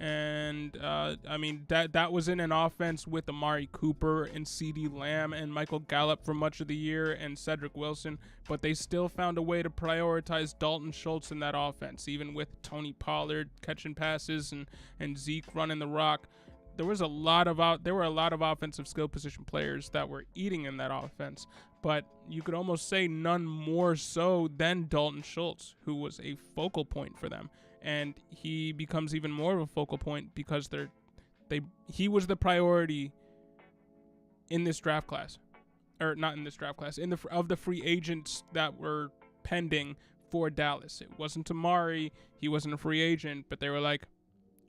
And, that was in an offense with Amari Cooper and CeeDee Lamb and Michael Gallup for much of the year and Cedric Wilson, but they still found a way to prioritize Dalton Schultz in that offense, even with Tony Pollard catching passes and Zeke running the rock. There were a lot of offensive skill position players that were eating in that offense, but you could almost say none more so than Dalton Schultz, who was a focal point for them. And he becomes even more of a focal point because he was the priority in this draft class, or not in this draft class, of the free agents that were pending for Dallas. It wasn't Amari, he wasn't a free agent, but they were like,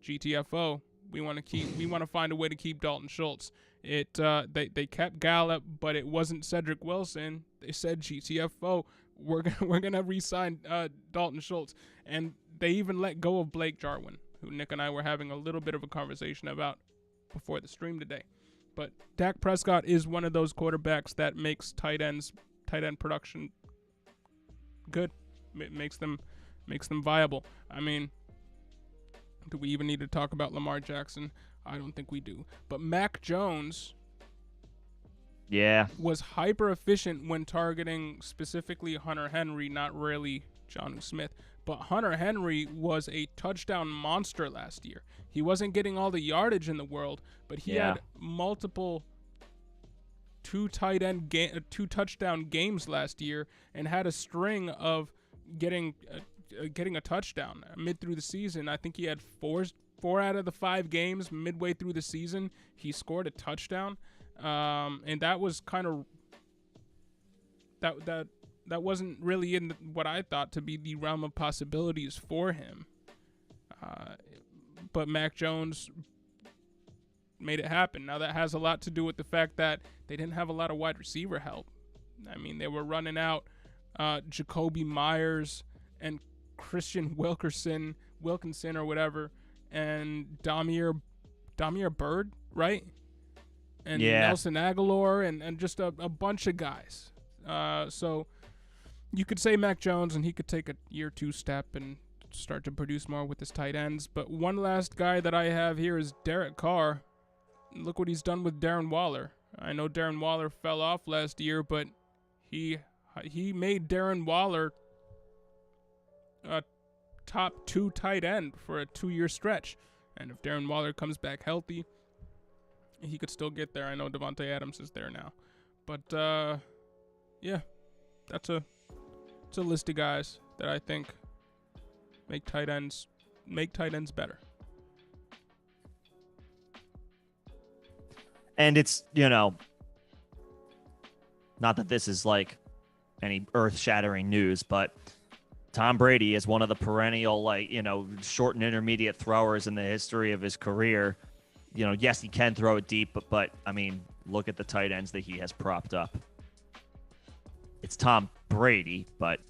GTFO, we want to find a way to keep Dalton Schultz. They kept Gallup, but it wasn't Cedric Wilson. They said GTFO, we're gonna re-sign Dalton Schultz, and they even let go of Blake Jarwin, who Nick and I were having a little bit of a conversation about before the stream today. But Dak Prescott is one of those quarterbacks that makes tight end production good. It makes them viable. I mean, do we even need to talk about Lamar Jackson? I don't think we do. But Mac Jones Yeah. was hyper efficient when targeting specifically Hunter Henry, not really Jonnu Smith. But Hunter Henry was a touchdown monster last year. He wasn't getting all the yardage in the world, but he had multiple two touchdown games last year, and had a string of getting a touchdown mid through the season. I think he had four out of the 5 games midway through the season he scored a touchdown, and that was kind of that wasn't really in what I thought to be the realm of possibilities for him. But Mac Jones made it happen. Now, that has a lot to do with the fact that they didn't have a lot of wide receiver help. I mean, they were running out Jacoby Myers and Christian Wilkinson or whatever, and Damier Byrd, right? And Nelson Aguilar and just a bunch of guys. So you could say Mac Jones, and he could take a year 2 step and start to produce more with his tight ends. But one last guy that I have here is Derek Carr. Look what he's done with Darren Waller. I know Darren Waller fell off last year, but he made Darren Waller a top 2 tight end for a 2-year stretch. And if Darren Waller comes back healthy, he could still get there. I know Devontae Adams is there now. But, yeah, it's a list of guys that I think make tight ends better. And it's, not that this is like any earth-shattering news, but Tom Brady is one of the perennial, short and intermediate throwers in the history of his career. Yes, he can throw it deep, but I mean, look at the tight ends that he has propped up. It's Tom Brady, but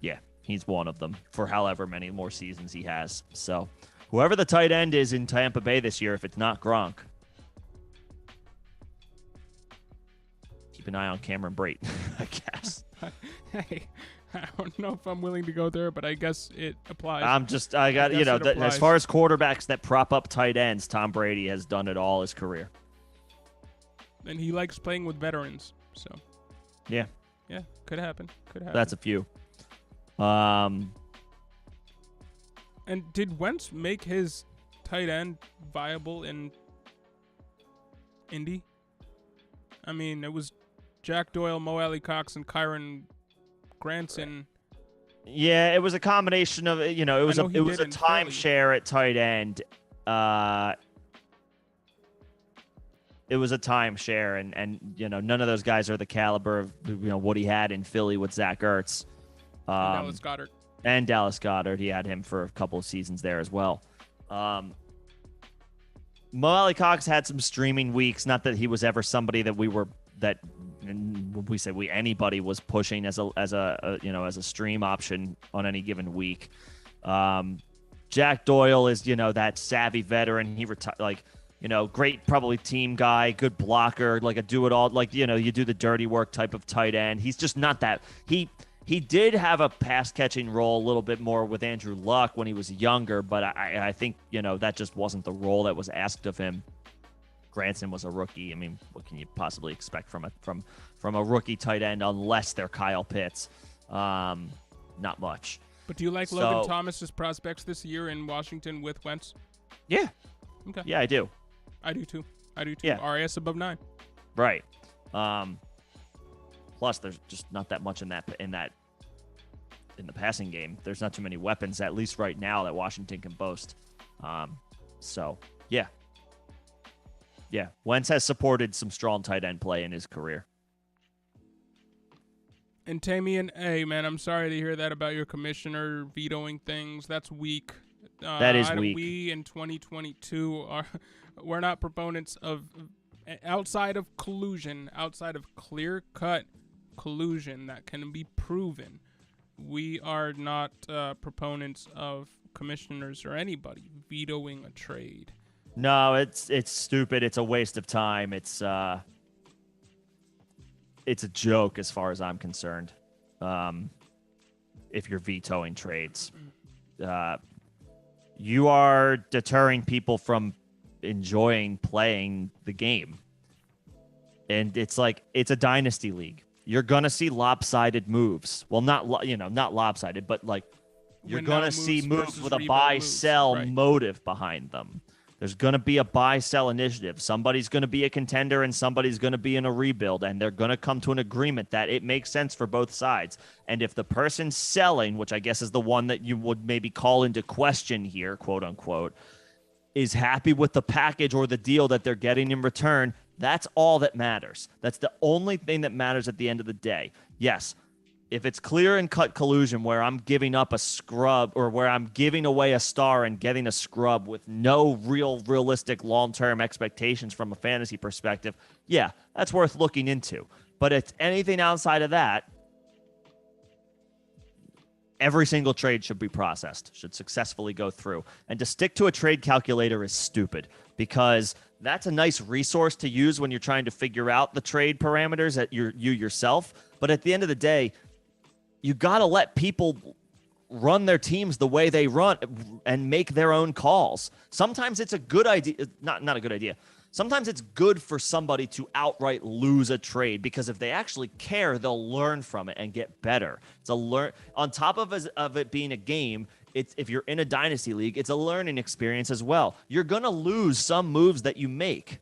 yeah, he's one of them for however many more seasons he has. So whoever the tight end is in Tampa Bay this year, if it's not Gronk, keep an eye on Cameron Brate, I guess. Hey, I don't know if I'm willing to go there, but I guess it applies. As far as quarterbacks that prop up tight ends, Tom Brady has done it all his career. And he likes playing with veterans, so. Yeah, could happen. That's a few. And did Wentz make his tight end viable in Indy? I mean, it was Jack Doyle, Mo Alley Cox, and Kyron Granson. Yeah, it was a combination of, it was a timeshare at tight end. It was a timeshare, and none of those guys are the caliber of what he had in Philly with Zach Ertz. Dallas Goedert. And Dallas Goedert. He had him for a couple of seasons there as well. Mo Alley Cox had some streaming weeks. Not that he was ever somebody that anybody was pushing as a stream option on any given week. Jack Doyle is that savvy veteran. He retired great probably team guy, good blocker, like a do it all, you do the dirty work type of tight end. He's just not that. He did have a pass catching role a little bit more with Andrew Luck when he was younger, but I think that just wasn't the role that was asked of him. Granson was a rookie. I mean, what can you possibly expect from a rookie tight end unless they're Kyle Pitts? Not much. But do you like Logan Thomas's prospects this year in Washington with Wentz? Yeah. Okay. Yeah, I do. I do too. Yeah. RAS above 9. Right. Plus, there's just not that much in the passing game. There's not too many weapons, at least right now, that Washington can boast. So yeah. Wentz has supported some strong tight end play in his career. And Tamian, hey man, I'm sorry to hear that about your commissioner vetoing things. That's weak. That is weak. We in 2022 we're not proponents of outside of collusion, outside of clear-cut collusion that can be proven. We are not proponents of commissioners or anybody vetoing a trade. No, it's stupid. It's a waste of time. It's a joke as far as I'm concerned. If you're vetoing trades, you are deterring people from enjoying playing the game. And it's like, it's a dynasty league. You're going to see lopsided moves. Well, not lopsided, but like you're going to see moves with a buy-sell motive behind them. There's going to be a buy-sell initiative. Somebody's going to be a contender and somebody's going to be in a rebuild, and they're going to come to an agreement that it makes sense for both sides. And if the person selling, which I guess is the one that you would maybe call into question here, quote unquote, is happy with the package or the deal that they're getting in return, that's all that matters. That's the only thing that matters at the end of the day. Yes, if it's clear and cut collusion where I'm giving up a scrub or where I'm giving away a star and getting a scrub with no realistic long-term expectations from a fantasy perspective, yeah, that's worth looking into. But if anything outside of that, every single trade should be processed, should successfully go through. And to stick to a trade calculator is stupid, because that's a nice resource to use when you're trying to figure out the trade parameters at you yourself. But at the end of the day, you got to let people run their teams the way they run and make their own calls. Sometimes it's a good idea, not a good idea. Sometimes it's good for somebody to outright lose a trade, because if they actually care, they'll learn from it and get better. It's on top of it being a game. If you're in a dynasty league, it's a learning experience as well. You're going to lose some moves that you make.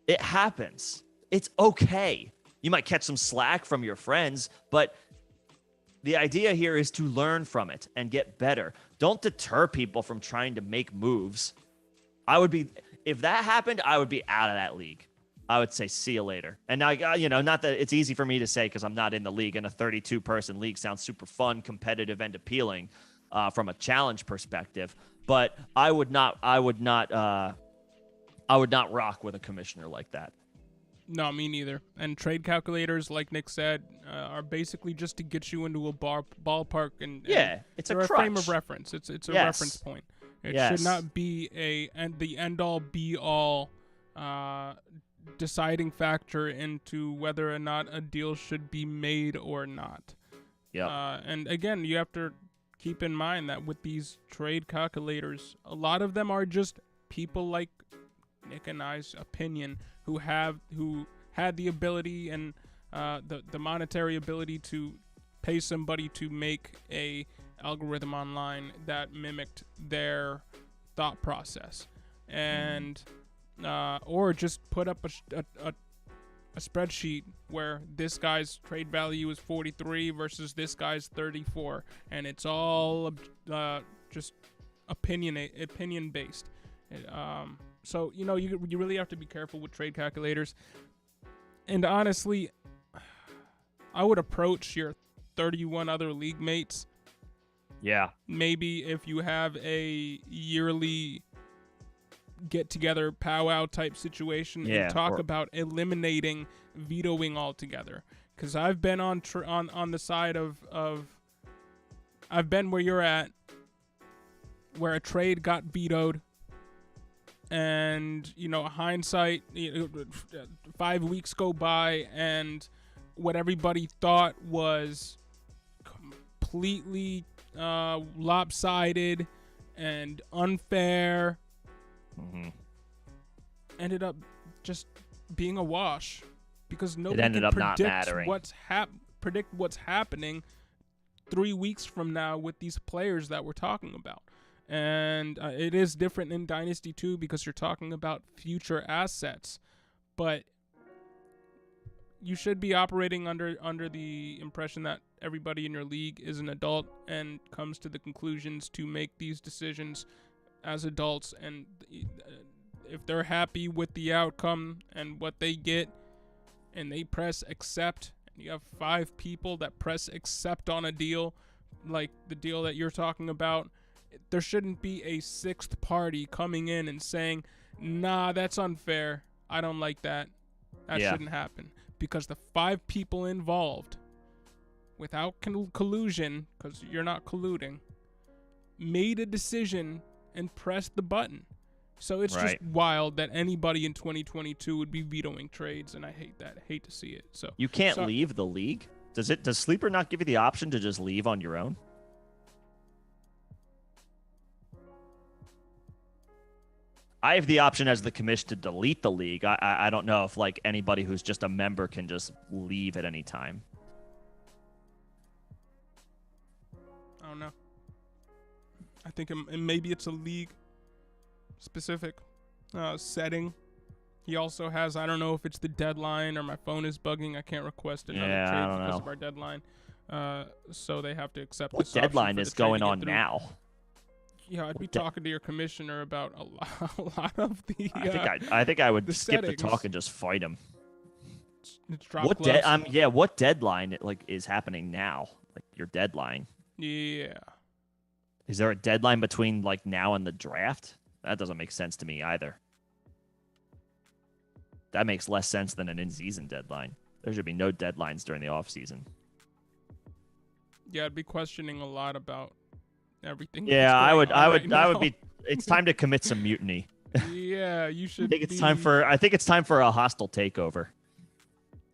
It happens. It's okay. You might catch some slack from your friends, but the idea here is to learn from it and get better. Don't deter people from trying to make moves. If that happened, I would be out of that league. I would say, see you later. And now, not that it's easy for me to say because I'm not in the league, and a 32-person league sounds super fun, competitive, and appealing from a challenge perspective. But I would not rock with a commissioner like that. No, me neither. And trade calculators, like Nick said, are basically just to get you into a ballpark and it's a frame of reference. It's a reference point. It should not be the end all be all deciding factor into whether or not a deal should be made or not. Yeah. And again, you have to keep in mind that with these trade calculators, a lot of them are just people like Nick and I's opinion who had the ability and the monetary ability to pay somebody to make a algorithm online that mimicked their thought process, and or just put up a spreadsheet where this guy's trade value is 43 versus this guy's 34, and it's all just opinion based. So you really have to be careful with trade calculators. And honestly, I would approach your 31 other league mates. Yeah. Maybe if you have a yearly get-together powwow type situation, and talk about eliminating vetoing altogether. Because I've been on the side of I've been where you're at, where a trade got vetoed. And hindsight, 5 weeks go by, and what everybody thought was completely lopsided and unfair ended up just being a wash, because nobody can predict what's happening 3 weeks from now with these players that we're talking about. And it is different in Dynasty too, because you're talking about future assets, but you should be operating under the impression that everybody in your league is an adult and comes to the conclusions to make these decisions as adults. And if they're happy with the outcome and what they get, and they press accept, and you have 5 people that press accept on a deal like the deal that you're talking about, there shouldn't be a 6th party coming in and saying, nah, that's unfair, I don't like that. That shouldn't happen. Because the 5 people involved, without collusion, because you're not colluding, made a decision and pressed the button. So it's just wild that anybody in 2022 would be vetoing trades, and I hate that. I hate to see it. So you can't leave the league? Does Sleeper not give you the option to just leave on your own? I have the option as the commission to delete the league. I don't know if like anybody who's just a member can just leave at any time. I don't know. I think maybe it's a league specific setting. He also has, I don't know if it's the deadline or my phone is bugging. I can't request another trade because of our deadline. So they have to accept what deadline is going on now? Yeah, I'd be talking to your commissioner about a lot of the. I think I would skip settings. the talk and just fight him. It's drop what gloves. what deadline is happening now? Like your deadline. Yeah. Is there a deadline between like now and the draft? That doesn't make sense to me either. That makes less sense than an in-season deadline. There should be no deadlines during the offseason. Yeah, I'd be questioning a lot about everything. Yeah, I would be. It's time to commit some mutiny. Yeah, you should. I think it's time for a hostile takeover.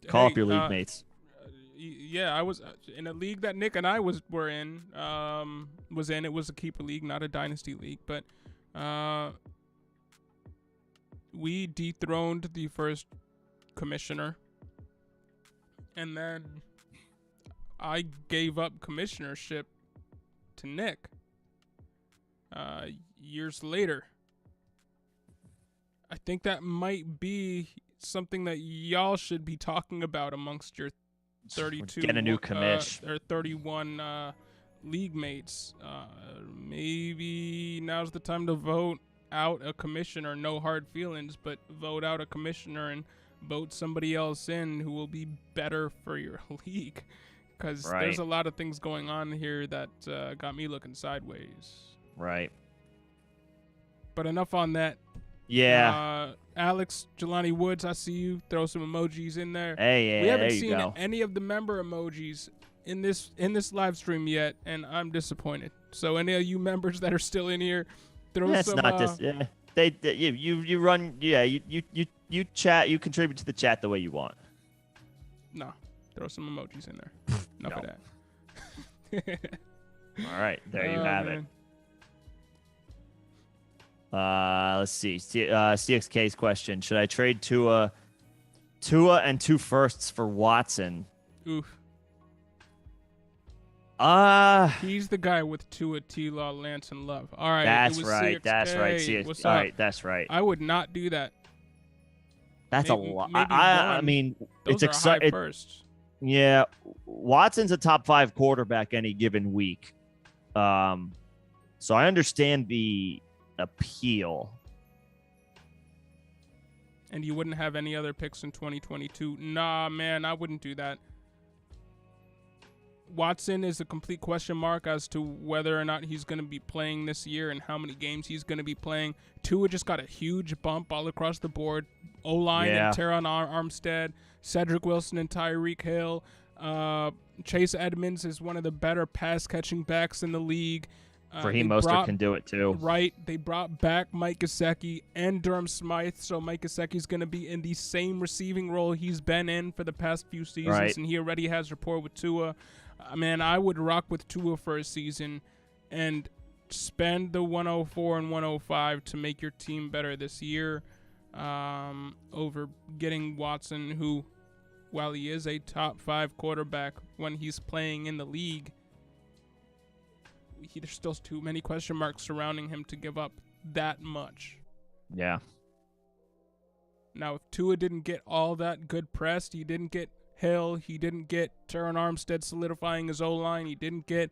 Call up your league mates. Yeah, I was in a league that Nick and I were in. It was a keeper league, not a dynasty league, but we dethroned the first commissioner, and then I gave up commissionership to Nick years later. I think that might be something that y'all should be talking about amongst your 32 get a new commish or 31 league mates. Maybe now's the time to vote out a commissioner. No hard feelings, but vote out a commissioner and vote somebody else in who will be better for your league. Because there's a lot of things going on here that got me looking sideways. Right. But enough on that. Yeah. Alex, Jelani Woods, I see you. Throw some emojis in there. Hey, yeah, we haven't seen any of the member emojis in this live stream yet, and I'm disappointed. So any of you members that are still in here, throw some. That's not just you run. Yeah, you chat. You contribute to the chat the way you want. No, throw some emojis in there. Enough of that. All right, there you have it. Let's see. CXK's question: should I trade Tua and 2 firsts for Watson? Oof. He's the guy with Tua, T-Law, Lance, and Love. All right. That's right. CXK. That's right. CXK. What's all up? right. That's right. I would not do that. That's a lot. I mean, those it's exciting. First. Yeah, Watson's a top 5 quarterback any given week. So I understand the appeal. And you wouldn't have any other picks in 2022? Nah, man, I wouldn't do that. Watson is a complete question mark as to whether or not he's going to be playing this year and how many games he's going to be playing. Tua just got a huge bump all across the board. O-line and Teron Armstead, Cedric Wilson and Tyreek Hill. Chase Edmonds is one of the better pass-catching backs in the league. Raheem Mostert can do it too. Right. They brought back Mike Gesicki and Durham Smythe, so Mike Gesicki's going to be in the same receiving role he's been in for the past few seasons, and he already has rapport with Tua. Man, I would rock with Tua for a season and spend the 104 and 105 to make your team better this year over getting Watson, who, while he is a top 5 quarterback when he's playing in the league, there's still too many question marks surrounding him to give up that much. Yeah. Now, if Tua didn't get all that good press, he didn't get Hill, he didn't get Teron Armstead solidifying his O-line, he didn't get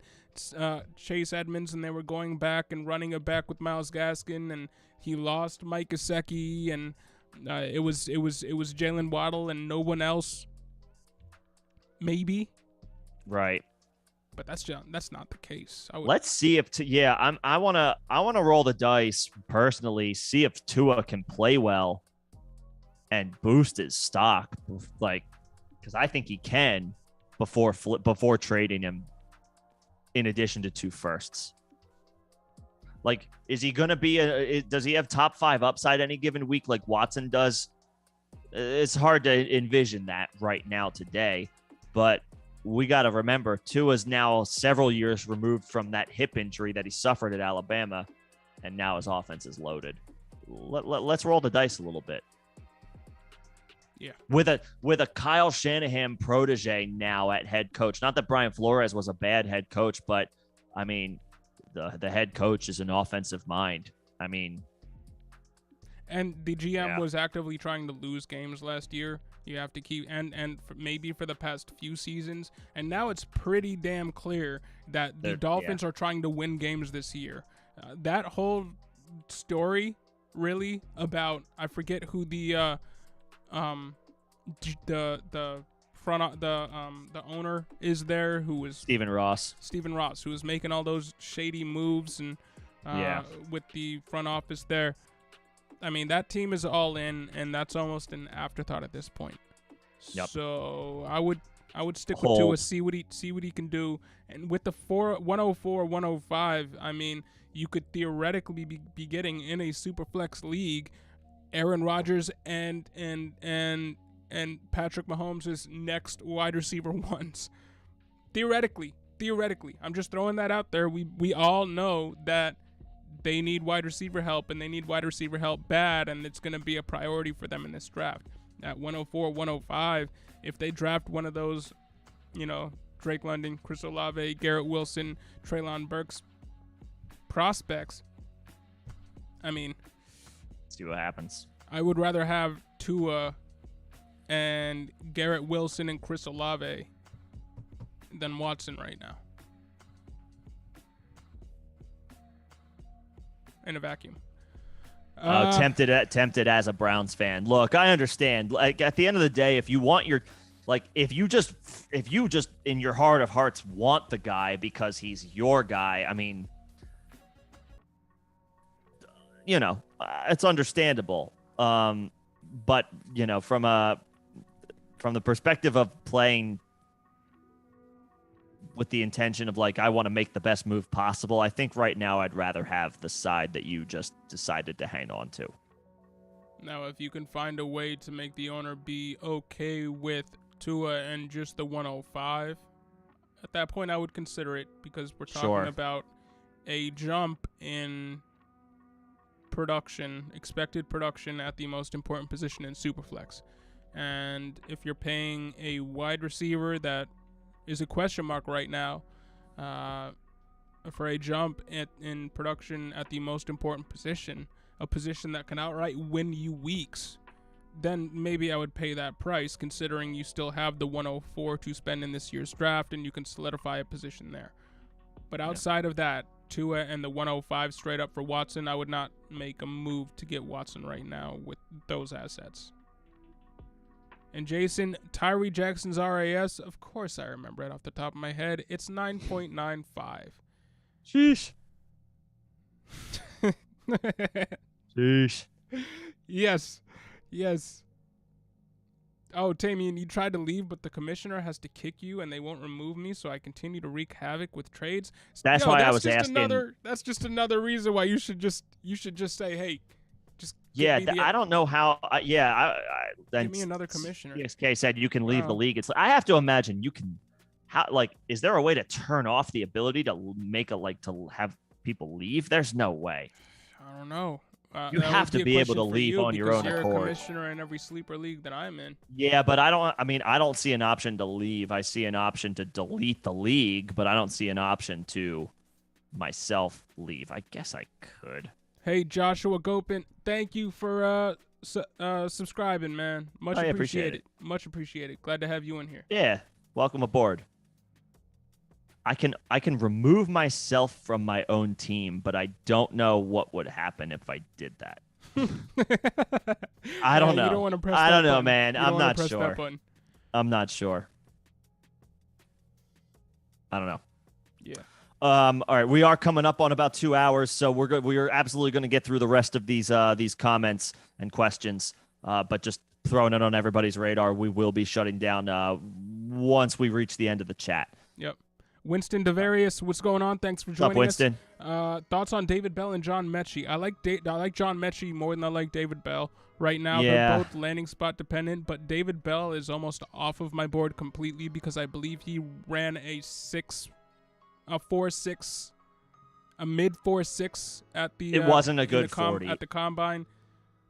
Chase Edmonds, and they were going back and running it back with Myles Gaskin, and he lost Mike Gesicki, and it was Jalen Waddle and no one else. Maybe. Right. But that's not the case. Let's see if I wanna roll the dice personally, see if Tua can play well and boost his stock, like, because I think he can before trading him. In addition to 2 firsts, like, is he gonna be does he have top 5 upside any given week like Watson does? It's hard to envision that right now today, but we got to remember Tua's now several years removed from that hip injury that he suffered at Alabama, and now his offense is loaded. let's roll the dice a little bit. Yeah. With a Kyle Shanahan protege now at head coach. Not that Brian Flores was a bad head coach, but I mean, the head coach is an offensive mind. I mean, and the GM was actively trying to lose games last year. You have to keep maybe for the past few seasons, and now it's pretty damn clear that the Dolphins are trying to win games this year. That whole story really about, I forget who the owner is there, who was Stephen Ross, who was making all those shady moves and with the front office there. I mean, that team is all in, and that's almost an afterthought at this point. Yep. So I would stick with Tua, see what he can do, and with the 104, 105, I mean, you could theoretically be getting in a super flex league Aaron Rodgers and Patrick Mahomes' next wide receiver ones. Theoretically, I'm just throwing that out there. We all know that they need wide receiver help, and they need wide receiver help bad, and it's going to be a priority for them in this draft. At 104, 105, if they draft one of those, Drake London, Chris Olave, Garrett Wilson, Treylon Burks prospects, I mean, see what happens. I would rather have Tua and Garrett Wilson and Chris Olave than Watson right now. In a vacuum. Tempted as a Browns fan. Look, I understand. Like, at the end of the day, if you want if you just in your heart of hearts want the guy because he's your guy, I mean, it's understandable. But from the perspective of playing with the intention of I want to make the best move possible, I think right now I'd rather have the side that you just decided to hang on to. Now, if you can find a way to make the owner be okay with Tua and just the 105, at that point I would consider it, because we're talking about a jump in expected production at the most important position in Superflex. And if you're paying a wide receiver that is a question mark right now for a jump in production at the most important position, a position that can outright win you weeks, then maybe I would pay that price, considering you still have the 104 to spend in this year's draft and you can solidify a position there. But outside of that, Tua and the 105 straight up for Watson, I would not make a move to get Watson right now with those assets. And Jason, Tyree Jackson's RAS, of course I remember it off the top of my head. It's 9.95. Sheesh. Sheesh. Yes. Oh, Tamian, you tried to leave, but the commissioner has to kick you, and they won't remove me, so I continue to wreak havoc with trades. That's why I was asking. That's just another reason why you should just say, hey, just I don't know how. Give me another commissioner. PSK said you can leave the league. It's I have to imagine you can. Is there a way to turn off the ability to make to have people leave? There's no way. I don't know. You have to be able to leave on your own accord. You're a commissioner in every sleeper league that I'm in. Yeah, but I don't see an option to leave. I see an option to delete the league, but I don't see an option to myself leave. I guess I could. Hey, Joshua Gopin, thank you for subscribing, man. Much appreciated. Much appreciated. Glad to have you in here. Yeah, welcome aboard. I can remove myself from my own team, but I don't know what would happen if I did that. I don't know. You don't want to press I don't know, button. man. I'm not sure. I'm not sure. I don't know. Yeah. All right, we are coming up on about 2 hours, so we are absolutely going to get through the rest of these comments and questions. But just throwing it on everybody's radar, we will be shutting down once we reach the end of the chat. Yep. Winston DeVarius, what's going on? Thanks for joining us. What's up, Winston? Thoughts on David Bell and John Mechie? I like John Mechie more than I like David Bell. Right now, they're both landing spot dependent, but David Bell is almost off of my board completely because I believe he ran a 4.6, a mid 4.6 at the. It wasn't a good 40 at the combine.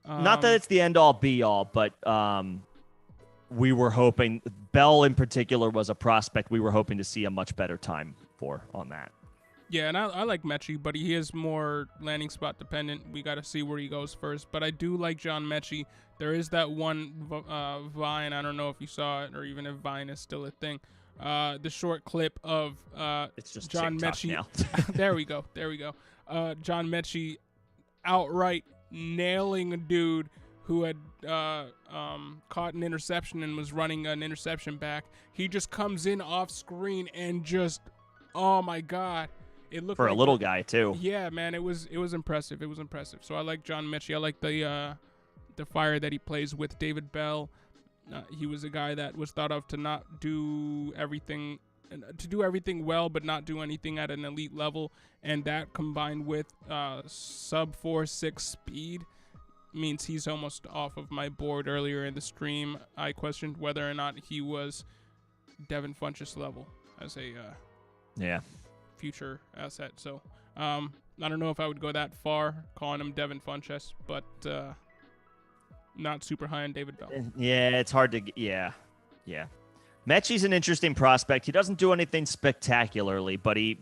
Not that it's the end-all, be-all, but we were hoping Bell in particular was a prospect we were hoping to see a much better time for on that. Yeah, and I like Mechie, but he is more landing spot dependent. We got to see where he goes first. But I do like John Mechie. There is that one Vine. I don't know if you saw it or even if Vine is still a thing. The short clip of it's just John TikTok Mechie. now. There we go. John Mechie outright nailing a dude who had caught an interception and was running an interception back. He just comes in off screen and just, oh my God. It looked for like a little guy too. Yeah, man, it was impressive. It was impressive. So I like John Mechie. I like the fire that he plays with David Bell. He was a guy that was thought of to not do everything, to do everything well, but not do anything at an elite level. And that combined with sub 4.6 speed means he's almost off of my board. Earlier in the stream, I questioned whether or not he was Devin Funchess level as a future asset. So I don't know if I would go that far calling him Devin Funchess, but not super high on David Bell. Yeah, it's hard to yeah. Mechie's an interesting prospect. He doesn't do anything spectacularly, but he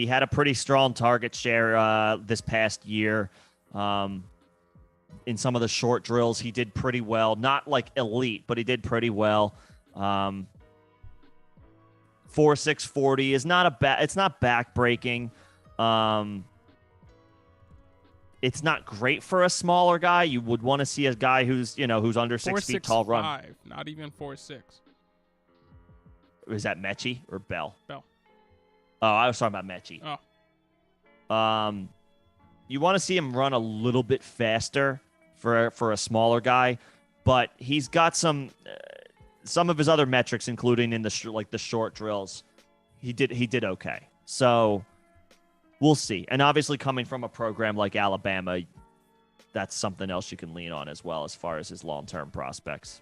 had a pretty strong target share this past year. In some of the short drills, he did pretty well. Not like elite, but he did pretty well. 4.640 is not it's not backbreaking. It's not great for a smaller guy. You would want to see a guy who's under 6 feet tall run. 4.65, not even 4.6. Is that Mechie or Bell? Bell. Oh, I was talking about Mechie. Oh. You want to see him run a little bit faster for a smaller guy, but he's got some of his other metrics, including in the short drills, he did okay. So we'll see. And obviously, coming from a program like Alabama, that's something else you can lean on as well as far as his long-term prospects.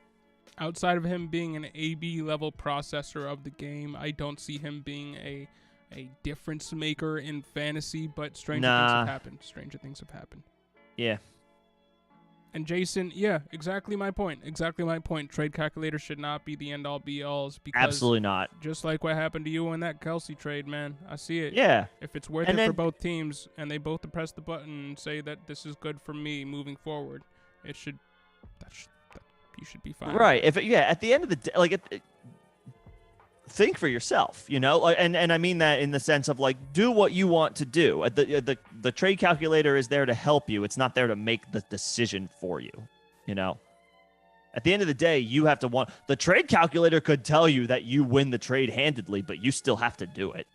Outside of him being an AB level processor of the game, I don't see him being a difference maker in fantasy. But stranger things have happened. Yeah. And Jason, yeah, exactly my point. Trade calculator should not be the end-all, be-alls. Because absolutely not. Just like what happened to you in that Kelsey trade, man. I see it. Yeah. If it's worth it for both teams and they both press the button and say that this is good for me moving forward, you should be fine. Right. At the end of the day, think for yourself, and I mean that in the sense of do what you want to do. The trade calculator is there to help you. It's not there to make the decision for you. At the end of the day, you have to want. The trade calculator could tell you that you win the trade handedly, but you still have to do it.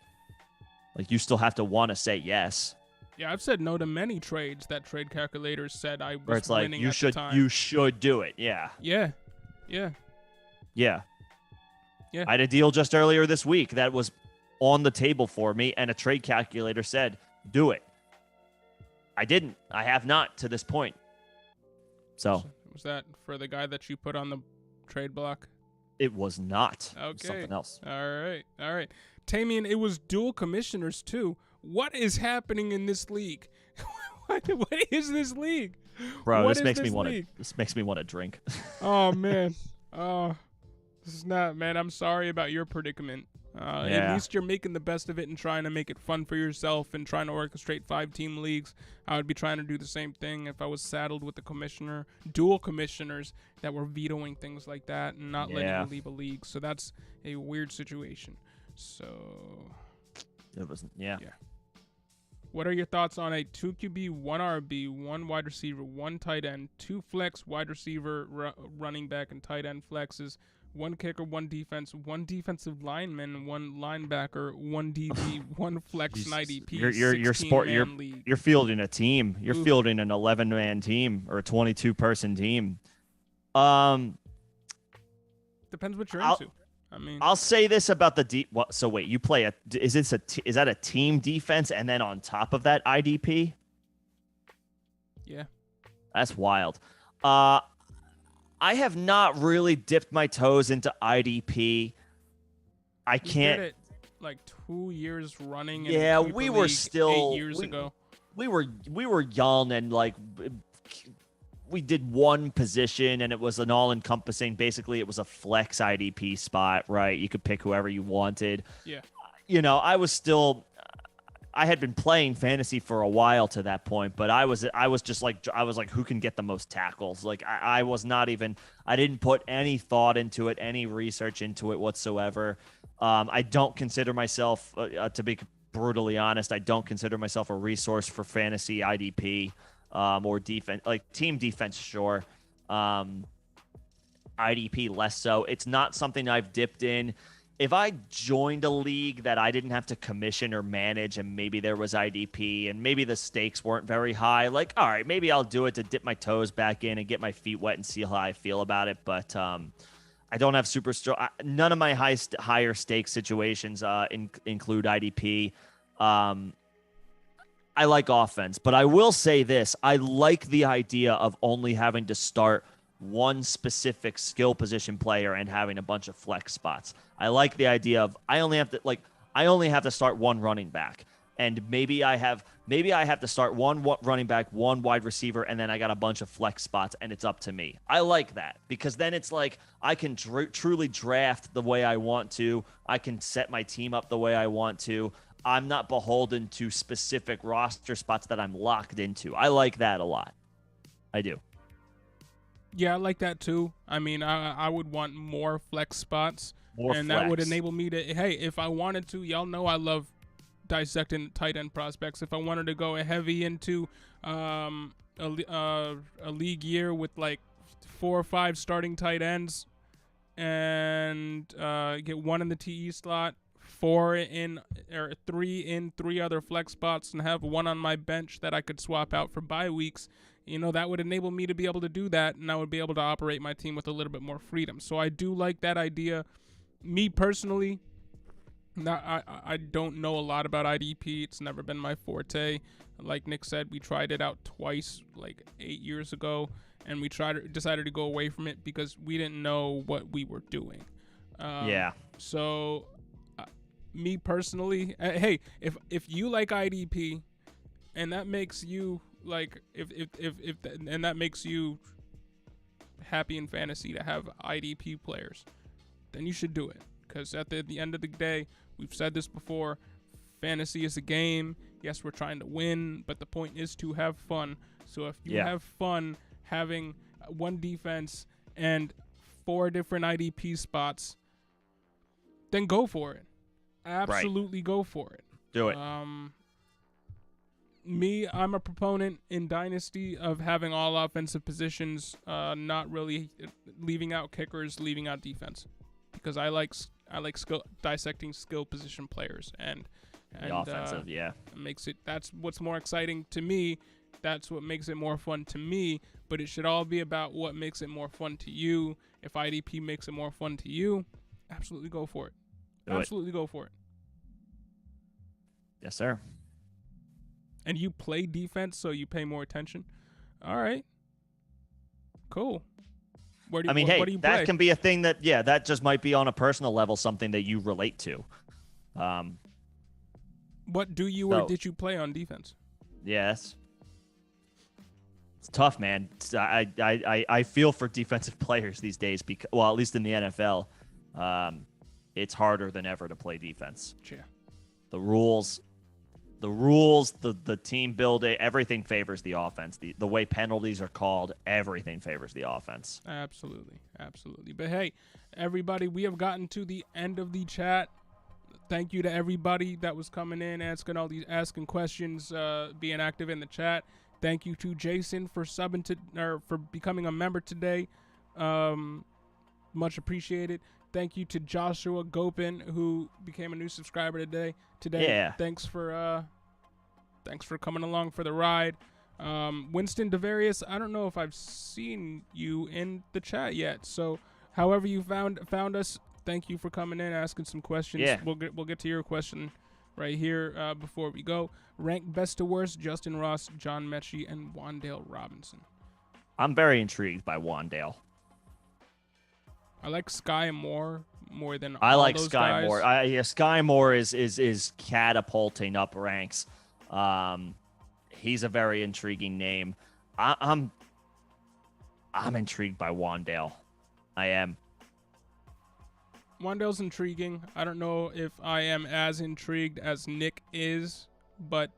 You still have to want to say yes. Yeah, I've said no to many trades that trade calculators said I was winning at the time. You should do it. Yeah. Yeah. Yeah. I had a deal just earlier this week that was on the table for me, and a trade calculator said, do it. I didn't. I have not to this point. So. Was that for the guy that you put on the trade block? It was not. Okay. It was something else. All right. Tamian, it was dual commissioners, too. What is happening in this league? What is this league? Bro, this makes me want to drink. Oh, man. This is not, man. I'm sorry about your predicament. At least you're making the best of it and trying to make it fun for yourself and trying to orchestrate 5-team leagues. I would be trying to do the same thing if I was saddled with dual commissioners that were vetoing things like that and not letting me leave a league. So that's a weird situation. So it wasn't. Yeah. What are your thoughts on a 2 QB, 1 RB, 1 wide receiver, 1 tight end, 2 flex wide receiver, running back, and tight end flexes? 1 kicker, 1 defense, 1 defensive lineman, 1 linebacker, 1 DB, 1 flex, and IDP. You're fielding a team. You're fielding an 11-man team or a 22-person team. Depends what you're into. I'll say this about the so wait, you play is that a team defense and then on top of that IDP? Yeah. That's wild. I have not really dipped my toes into IDP. I can't. Did it 2 years running. Yeah, we were still 8 years ago. We were young and we did one position and it was an all-encompassing. Basically, it was a flex IDP spot, right? You could pick whoever you wanted. Yeah. I had been playing fantasy for a while to that point, but I was just like, who can get the most tackles? Like, I was not even, I didn't put any thought into it, any research into it whatsoever. I don't consider myself, to be brutally honest, I don't consider myself a resource for fantasy IDP, or defense, like team defense, sure. IDP less so. It's not something I've dipped in. If I joined a league that I didn't have to commission or manage, and maybe there was IDP and maybe the stakes weren't very high, like, all right, maybe I'll do it to dip my toes back in and get my feet wet and see how I feel about it. But I don't have super strong. None of my higher stakes situations include IDP. I like offense, but I will say this: I like the idea of only having to start one specific skill position player and having a bunch of flex spots. I like the idea of I only have to start one running back, and maybe I have to start one running back, one wide receiver, and then I got a bunch of flex spots, and it's up to me. I like that because then it's like I can truly draft the way I want to. I can set my team up the way I want to. I'm not beholden to specific roster spots that I'm locked into. I like that a lot. I do. Yeah, I like that too. I mean, I would want more flex spots, that would enable me to. Hey, if I wanted to, y'all know I love dissecting tight end prospects. If I wanted to go heavy into a league year with like 4 or 5 starting tight ends, and get 1 in the TE slot, 3 in 3 other flex spots, and have 1 on my bench that I could swap out for bye weeks. That would enable me to be able to do that, and I would be able to operate my team with a little bit more freedom. So I do like that idea. Me personally, I don't know a lot about IDP. It's never been my forte. Like Nick said, we tried it out twice, like 8 years ago, and we decided to go away from it because we didn't know what we were doing. Yeah. So, me personally, hey, if you like IDP, and that makes you like and that makes you happy in fantasy to have IDP players, then you should do it. Because at the end of the day, we've said this before, fantasy is a game. Yes, we're trying to win, but the point is to have fun. So if you have fun having one defense and 4 different IDP spots, then go for it. Absolutely go for it. Do it. I'm a proponent in Dynasty of having all offensive positions, not really leaving out kickers, leaving out defense, because I like dissecting skill position players, and the offensive, that's what's more exciting to me. That's what makes it more fun to me. But it should all be about what makes it more fun to you. If IDP makes it more fun to you, absolutely go for it. Go for it. Yes, sir. And you play defense, so you pay more attention. All right. Cool. What do you that can be a thing that just might be on a personal level, something that you relate to. What do you or did you play on defense? Yes. It's tough, man. I feel for defensive players these days because, well, at least in the NFL, it's harder than ever to play defense. Yeah. The rules, the team building, everything favors the offense. The way penalties are called, everything favors the offense. Absolutely. But hey, everybody, we have gotten to the end of the chat. Thank you to everybody that was coming in, asking questions, being active in the chat. Thank you to Jason for for becoming a member today. Much appreciated. Thank you to Joshua Gopin, who became a new subscriber today. Yeah. Thanks for coming along for the ride. Winston DeVarius, I don't know if I've seen you in the chat yet. So, however you found us, thank you for coming in, asking some questions. Yeah. We'll get to your question right here before we go. Rank best to worst: Justin Ross, John Mechie, and Wan'Dale Robinson. I'm very intrigued by Wan'Dale. I like Sky Moore more than I all like those Sky guys. Moore. Sky Moore is catapulting up ranks. He's a very intriguing name. I'm intrigued by Wandale. I am. Wandale's intriguing. I don't know if I am as intrigued as Nick is, but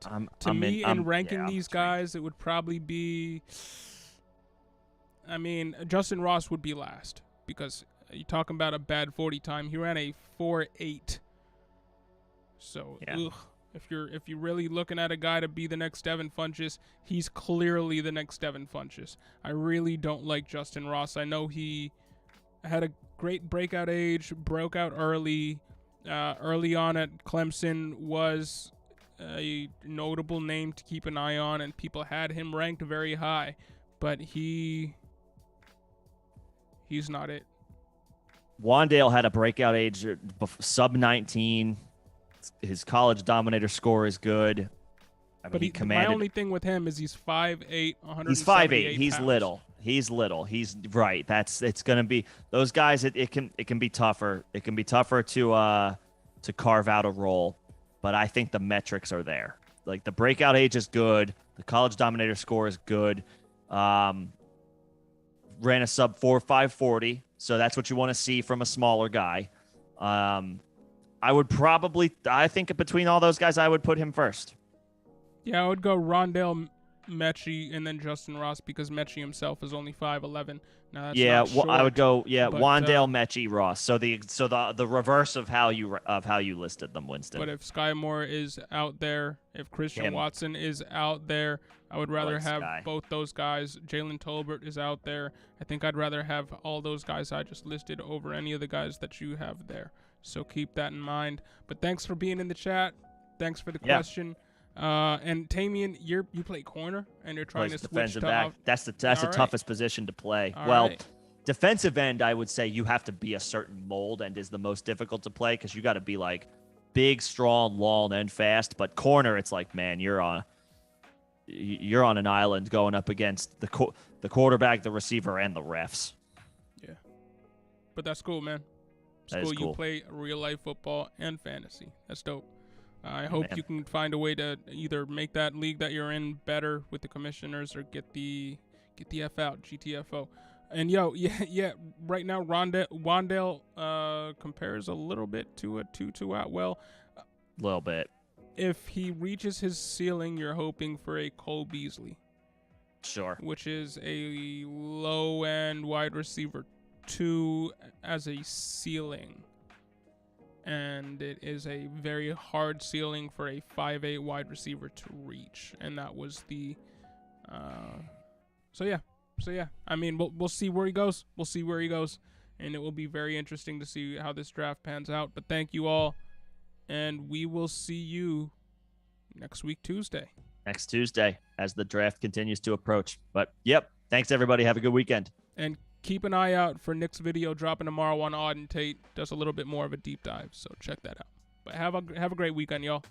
in ranking these guys, it would probably be. I mean, Justin Ross would be last because you're talking about a bad 40 time. He ran a 4.8. So, if you're really looking at a guy to be the next Devin Funchess, he's clearly the next Devin Funchess. I really don't like Justin Ross. I know he had a great breakout age, broke out early. Early on at Clemson was a notable name to keep an eye on, and people had him ranked very high. But he's not it. Wandale had a breakout age sub 19. His college dominator score is good. My only thing with him is he's 5'8", 178 He's 5'8". He's pounds. little. He's little. He's right. It's gonna be those guys. It can be tougher. It can be tougher to carve out a role, but I think the metrics are there. Like the breakout age is good. The college dominator score is good. Ran a sub 4.5 40, so that's what you want to see from a smaller guy. I think between all those guys, I would put him first. Yeah, I would go Rondale, Mechie, and then Justin Ross because Mechie himself is only 5'11". Now that's not short, I would go Wandale, Mechie, Ross. So the reverse of how you listed them, Winston. But if Sky Moore is out there, if Christian Watson is out there, I would rather have both those guys. Jalen Tolbert is out there. I think I'd rather have all those guys I just listed over any of the guys that you have there. So keep that in mind. But thanks for being in the chat. Thanks for the question. And Tamian, you play corner and you're trying to switch defensive to back. That's the toughest position to play. Defensive end, I would say you have to be a certain mold and is the most difficult to play because you got to be like big, strong, long, and fast. But corner, it's like, man, you're on an island going up against the quarterback, the receiver, and the refs. Yeah, but that's cool, man. It's cool. You play real life football and fantasy. That's dope. I hope you can find a way to either make that league that you're in better with the commissioners or get the F out, GTFO. And right now Wandale compares a little bit to a Tutu Atwell. A little bit. If he reaches his ceiling, you're hoping for a Cole Beasley. Sure. Which is a low end wide receiver 2 as a ceiling. And it is a very hard ceiling for a 5'8" wide receiver to reach. And that was the So yeah. I mean, we'll see where he goes. And it will be very interesting to see how this draft pans out. But thank you all. And we will see you next week, Tuesday. Next Tuesday, as the draft continues to approach. But, thanks, everybody. Have a good weekend. And keep an eye out for Nick's video dropping tomorrow on Auden Tate. Does a little bit more of a deep dive, so check that out. But have a great weekend, y'all.